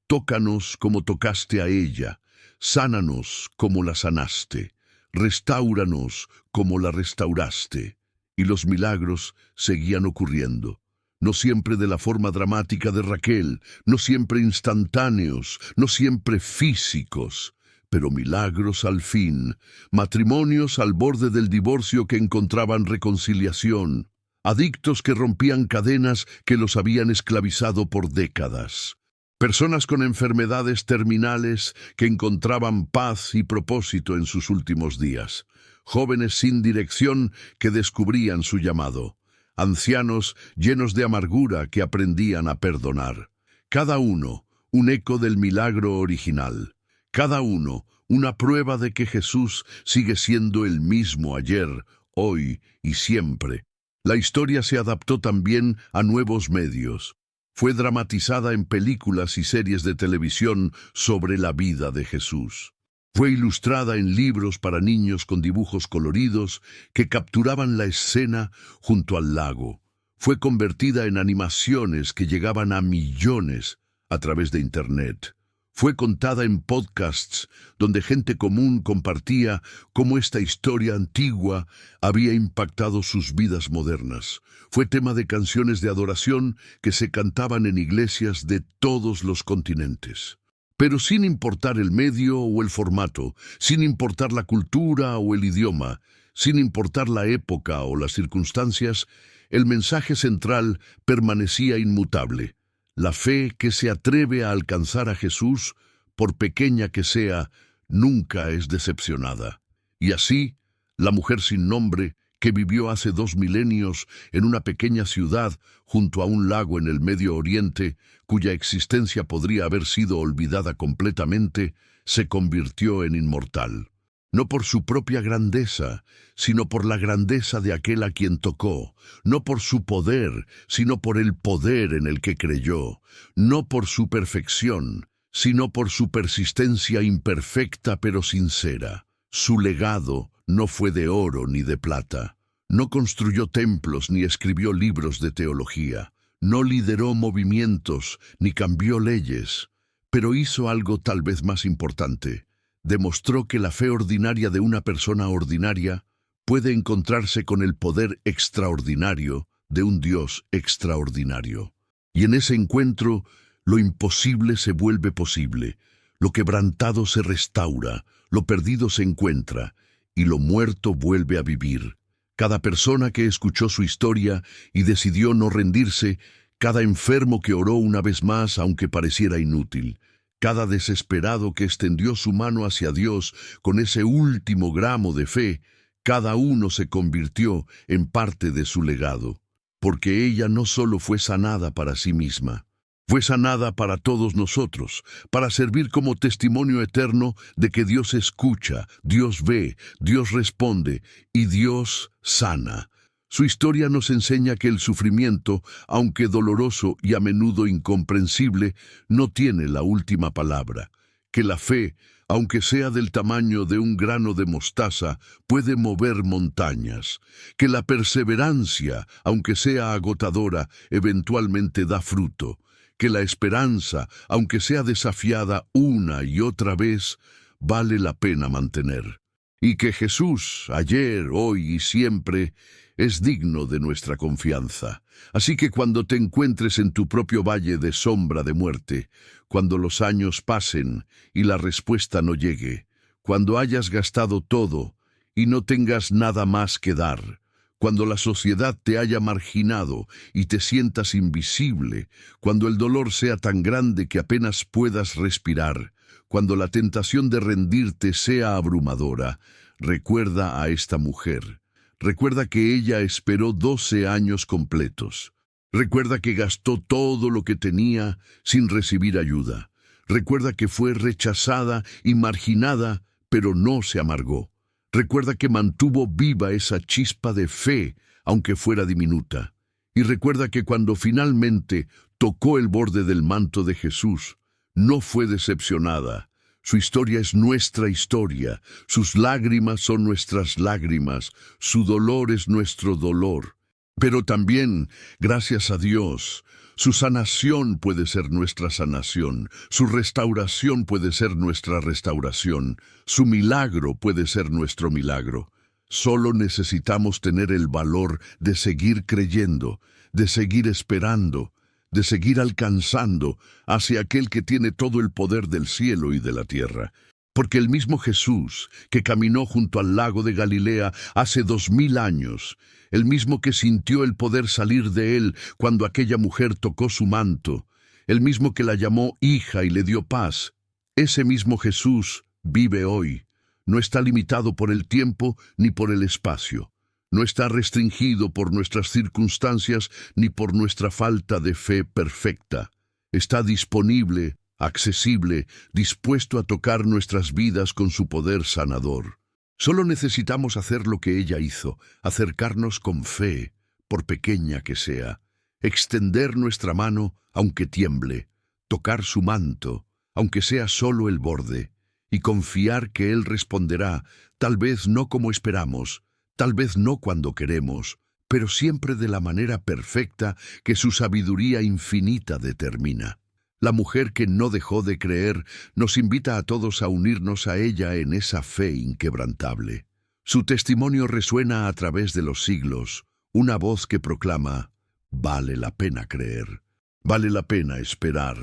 Speaker 1: Tócanos como tocaste a ella, sánanos como la sanaste. Restáuranos como la restauraste. Y los milagros seguían ocurriendo. No siempre de la forma dramática de Raquel, no siempre instantáneos, no siempre físicos, pero milagros al fin, matrimonios al borde del divorcio que encontraban reconciliación, adictos que rompían cadenas que los habían esclavizado por décadas. Personas con enfermedades terminales que encontraban paz y propósito en sus últimos días. Jóvenes sin dirección que descubrían su llamado. Ancianos llenos de amargura que aprendían a perdonar. Cada uno un eco del milagro original. Cada uno una prueba de que Jesús sigue siendo el mismo ayer, hoy y siempre. La historia se adaptó también a nuevos medios. Fue dramatizada en películas y series de televisión sobre la vida de Jesús. Fue ilustrada en libros para niños con dibujos coloridos que capturaban la escena junto al lago. Fue convertida en animaciones que llegaban a millones a través de Internet. Fue contada en podcasts donde gente común compartía cómo esta historia antigua había impactado sus vidas modernas. Fue tema de canciones de adoración que se cantaban en iglesias de todos los continentes. Pero sin importar el medio o el formato, sin importar la cultura o el idioma, sin importar la época o las circunstancias, el mensaje central permanecía inmutable. La fe que se atreve a alcanzar a Jesús, por pequeña que sea, nunca es decepcionada. Y así, la mujer sin nombre, que vivió hace 2 milenios en una pequeña ciudad junto a un lago en el Medio Oriente, cuya existencia podría haber sido olvidada completamente, se convirtió en inmortal. No por su propia grandeza, sino por la grandeza de aquel a quien tocó, no por su poder, sino por el poder en el que creyó, no por su perfección, sino por su persistencia imperfecta pero sincera. Su legado no fue de oro ni de plata. No construyó templos ni escribió libros de teología. No lideró movimientos ni cambió leyes, pero hizo algo tal vez más importante. Demostró que la fe ordinaria de una persona ordinaria puede encontrarse con el poder extraordinario de un Dios extraordinario. Y en ese encuentro, lo imposible se vuelve posible, lo quebrantado se restaura, lo perdido se encuentra, y lo muerto vuelve a vivir. Cada persona que escuchó su historia y decidió no rendirse, cada enfermo que oró una vez más aunque pareciera inútil, cada desesperado que extendió su mano hacia Dios con ese último gramo de fe, cada uno se convirtió en parte de su legado, porque ella no solo fue sanada para sí misma, fue sanada para todos nosotros, para servir como testimonio eterno de que Dios escucha, Dios ve, Dios responde y Dios sana. Su historia nos enseña que el sufrimiento, aunque doloroso y a menudo incomprensible, no tiene la última palabra, que la fe, aunque sea del tamaño de un grano de mostaza, puede mover montañas, que la perseverancia, aunque sea agotadora, eventualmente da fruto, que la esperanza, aunque sea desafiada una y otra vez, vale la pena mantener, y que Jesús, ayer, hoy y siempre, es digno de nuestra confianza. Así que cuando te encuentres en tu propio valle de sombra de muerte, cuando los años pasen y la respuesta no llegue, cuando hayas gastado todo y no tengas nada más que dar, cuando la sociedad te haya marginado y te sientas invisible, cuando el dolor sea tan grande que apenas puedas respirar, cuando la tentación de rendirte sea abrumadora, recuerda a esta mujer. Recuerda que ella esperó 12 años completos. Recuerda que gastó todo lo que tenía sin recibir ayuda. Recuerda que fue rechazada y marginada, pero no se amargó. Recuerda que mantuvo viva esa chispa de fe, aunque fuera diminuta. Y recuerda que cuando finalmente tocó el borde del manto de Jesús, no fue decepcionada. Su historia es nuestra historia, sus lágrimas son nuestras lágrimas, su dolor es nuestro dolor. Pero también, gracias a Dios, su sanación puede ser nuestra sanación, su restauración puede ser nuestra restauración, su milagro puede ser nuestro milagro. Solo necesitamos tener el valor de seguir creyendo, de seguir esperando, de seguir alcanzando hacia aquel que tiene todo el poder del cielo y de la tierra. Porque el mismo Jesús, que caminó junto al lago de Galilea hace 2000 años, el mismo que sintió el poder salir de él cuando aquella mujer tocó su manto, el mismo que la llamó hija y le dio paz. Ese mismo Jesús vive hoy. No está limitado por el tiempo ni por el espacio. No está restringido por nuestras circunstancias ni por nuestra falta de fe perfecta. Está disponible, accesible, dispuesto a tocar nuestras vidas con su poder sanador. Solo necesitamos hacer lo que ella hizo, acercarnos con fe, por pequeña que sea, extender nuestra mano aunque tiemble, tocar su manto, aunque sea solo el borde, y confiar que Él responderá, tal vez no como esperamos, tal vez no cuando queremos, pero siempre de la manera perfecta que su sabiduría infinita determina. La mujer que no dejó de creer nos invita a todos a unirnos a ella en esa fe inquebrantable. Su testimonio resuena a través de los siglos, una voz que proclama: vale la pena creer, vale la pena esperar,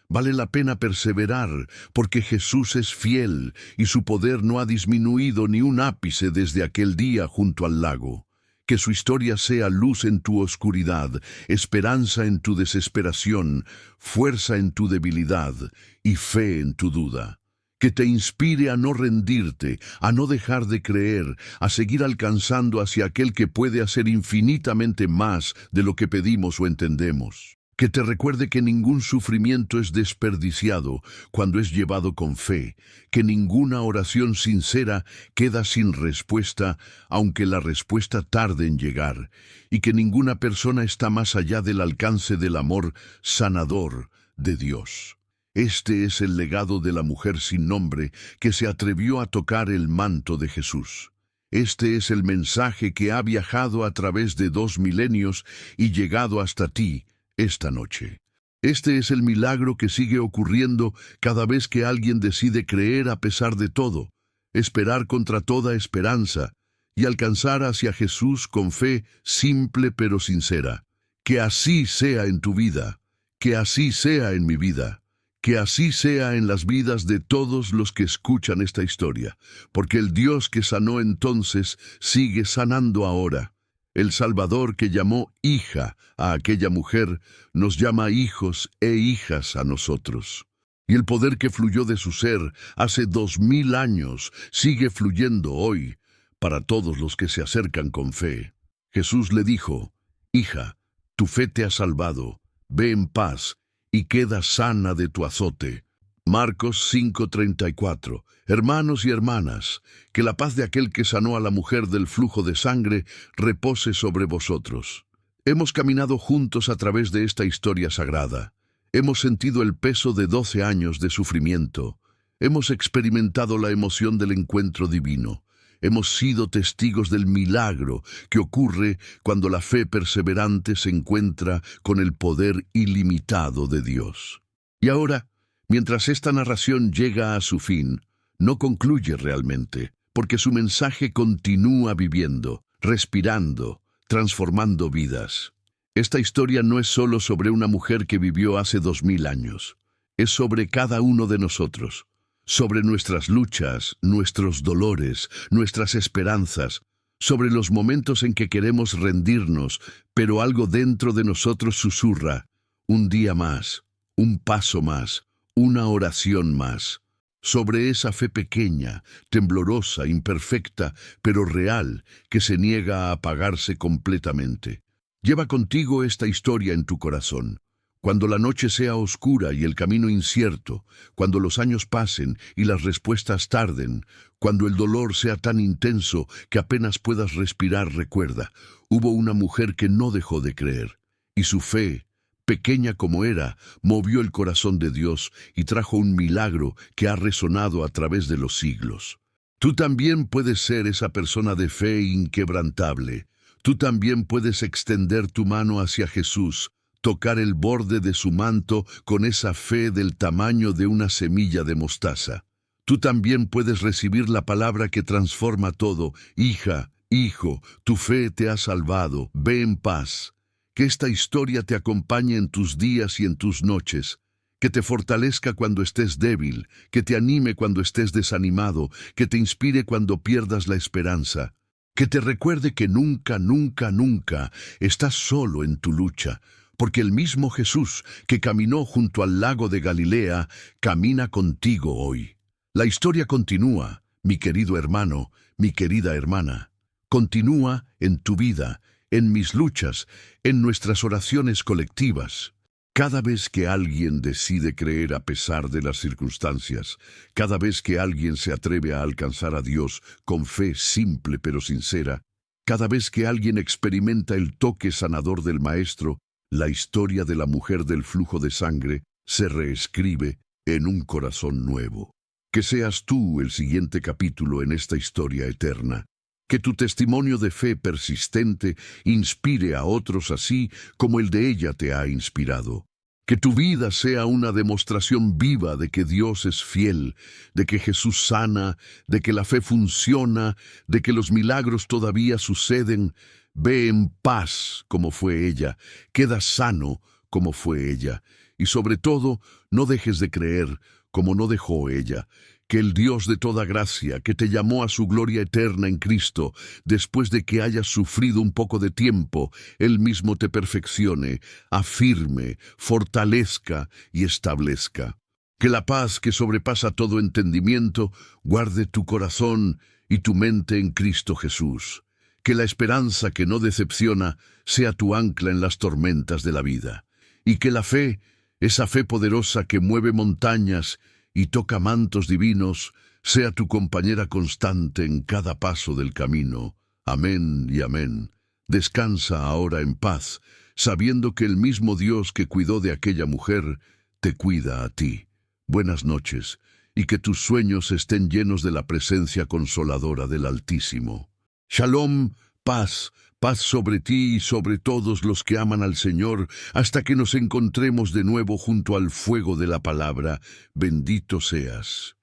Speaker 1: vale la pena perseverar, porque Jesús es fiel y su poder no ha disminuido ni un ápice desde aquel día junto al lago. Que su historia sea luz en tu oscuridad, esperanza en tu desesperación, fuerza en tu debilidad y fe en tu duda. Que te inspire a no rendirte, a no dejar de creer, a seguir alcanzando hacia aquel que puede hacer infinitamente más de lo que pedimos o entendemos. Que te recuerde que ningún sufrimiento es desperdiciado cuando es llevado con fe, que ninguna oración sincera queda sin respuesta, aunque la respuesta tarde en llegar, y que ninguna persona está más allá del alcance del amor sanador de Dios. Este es el legado de la mujer sin nombre que se atrevió a tocar el manto de Jesús. Este es el mensaje que ha viajado a través de 2 milenios y llegado hasta ti esta noche. Este es el milagro que sigue ocurriendo cada vez que alguien decide creer a pesar de todo, esperar contra toda esperanza y alcanzar hacia Jesús con fe simple pero sincera. Que así sea en tu vida, que así sea en mi vida, que así sea en las vidas de todos los que escuchan esta historia, porque el Dios que sanó entonces sigue sanando ahora. El Salvador que llamó hija a aquella mujer, nos llama hijos e hijas a nosotros. Y el poder que fluyó de su ser hace 2000 años sigue fluyendo hoy para todos los que se acercan con fe. Jesús le dijo: hija, tu fe te ha salvado, ve en paz y queda sana de tu azote. Marcos 5:34. Hermanos y hermanas, que la paz de aquel que sanó a la mujer del flujo de sangre repose sobre vosotros. Hemos caminado juntos a través de esta historia sagrada. Hemos sentido el peso de 12 años de sufrimiento. Hemos experimentado la emoción del encuentro divino. Hemos sido testigos del milagro que ocurre cuando la fe perseverante se encuentra con el poder ilimitado de Dios. Y ahora, mientras esta narración llega a su fin, no concluye realmente, porque su mensaje continúa viviendo, respirando, transformando vidas. Esta historia no es solo sobre una mujer que vivió hace 2000 años. Es sobre cada uno de nosotros, sobre nuestras luchas, nuestros dolores, nuestras esperanzas, sobre los momentos en que queremos rendirnos, pero algo dentro de nosotros susurra: un día más, un paso más, una oración más. Sobre esa fe pequeña, temblorosa, imperfecta, pero real, que se niega a apagarse completamente. Lleva contigo esta historia en tu corazón. Cuando la noche sea oscura y el camino incierto, cuando los años pasen y las respuestas tarden, cuando el dolor sea tan intenso que apenas puedas respirar, recuerda: hubo una mujer que no dejó de creer, y su fe, pequeña como era, movió el corazón de Dios y trajo un milagro que ha resonado a través de los siglos. Tú también puedes ser esa persona de fe inquebrantable. Tú también puedes extender tu mano hacia Jesús, tocar el borde de su manto con esa fe del tamaño de una semilla de mostaza. Tú también puedes recibir la palabra que transforma todo: hija, hijo, tu fe te ha salvado, ve en paz. Que esta historia te acompañe en tus días y en tus noches, que te fortalezca cuando estés débil, que te anime cuando estés desanimado, que te inspire cuando pierdas la esperanza, que te recuerde que nunca, nunca, nunca estás solo en tu lucha, porque el mismo Jesús que caminó junto al lago de Galilea camina contigo hoy. La historia continúa, mi querido hermano, mi querida hermana. Continúa en tu vida, en mis luchas, en nuestras oraciones colectivas. Cada vez que alguien decide creer a pesar de las circunstancias, cada vez que alguien se atreve a alcanzar a Dios con fe simple pero sincera, cada vez que alguien experimenta el toque sanador del Maestro, la historia de la mujer del flujo de sangre se reescribe en un corazón nuevo. Que seas tú el siguiente capítulo en esta historia eterna. Que tu testimonio de fe persistente inspire a otros así como el de ella te ha inspirado. Que tu vida sea una demostración viva de que Dios es fiel, de que Jesús sana, de que la fe funciona, de que los milagros todavía suceden. Ve en paz como fue ella, queda sano como fue ella, y sobre todo, no dejes de creer como no dejó ella. Que el Dios de toda gracia, que te llamó a su gloria eterna en Cristo, después de que hayas sufrido un poco de tiempo, Él mismo te perfeccione, afirme, fortalezca y establezca. Que la paz que sobrepasa todo entendimiento guarde tu corazón y tu mente en Cristo Jesús. Que la esperanza que no decepciona sea tu ancla en las tormentas de la vida. Y que la fe, esa fe poderosa que mueve montañas y toca mantos divinos, sea tu compañera constante en cada paso del camino. Amén y amén. Descansa ahora en paz, sabiendo que el mismo Dios que cuidó de aquella mujer, te cuida a ti. Buenas noches, y que tus sueños estén llenos de la presencia consoladora del Altísimo. Shalom, paz, paz sobre ti y sobre todos los que aman al Señor, hasta que nos encontremos de nuevo junto al fuego de la palabra. Bendito seas.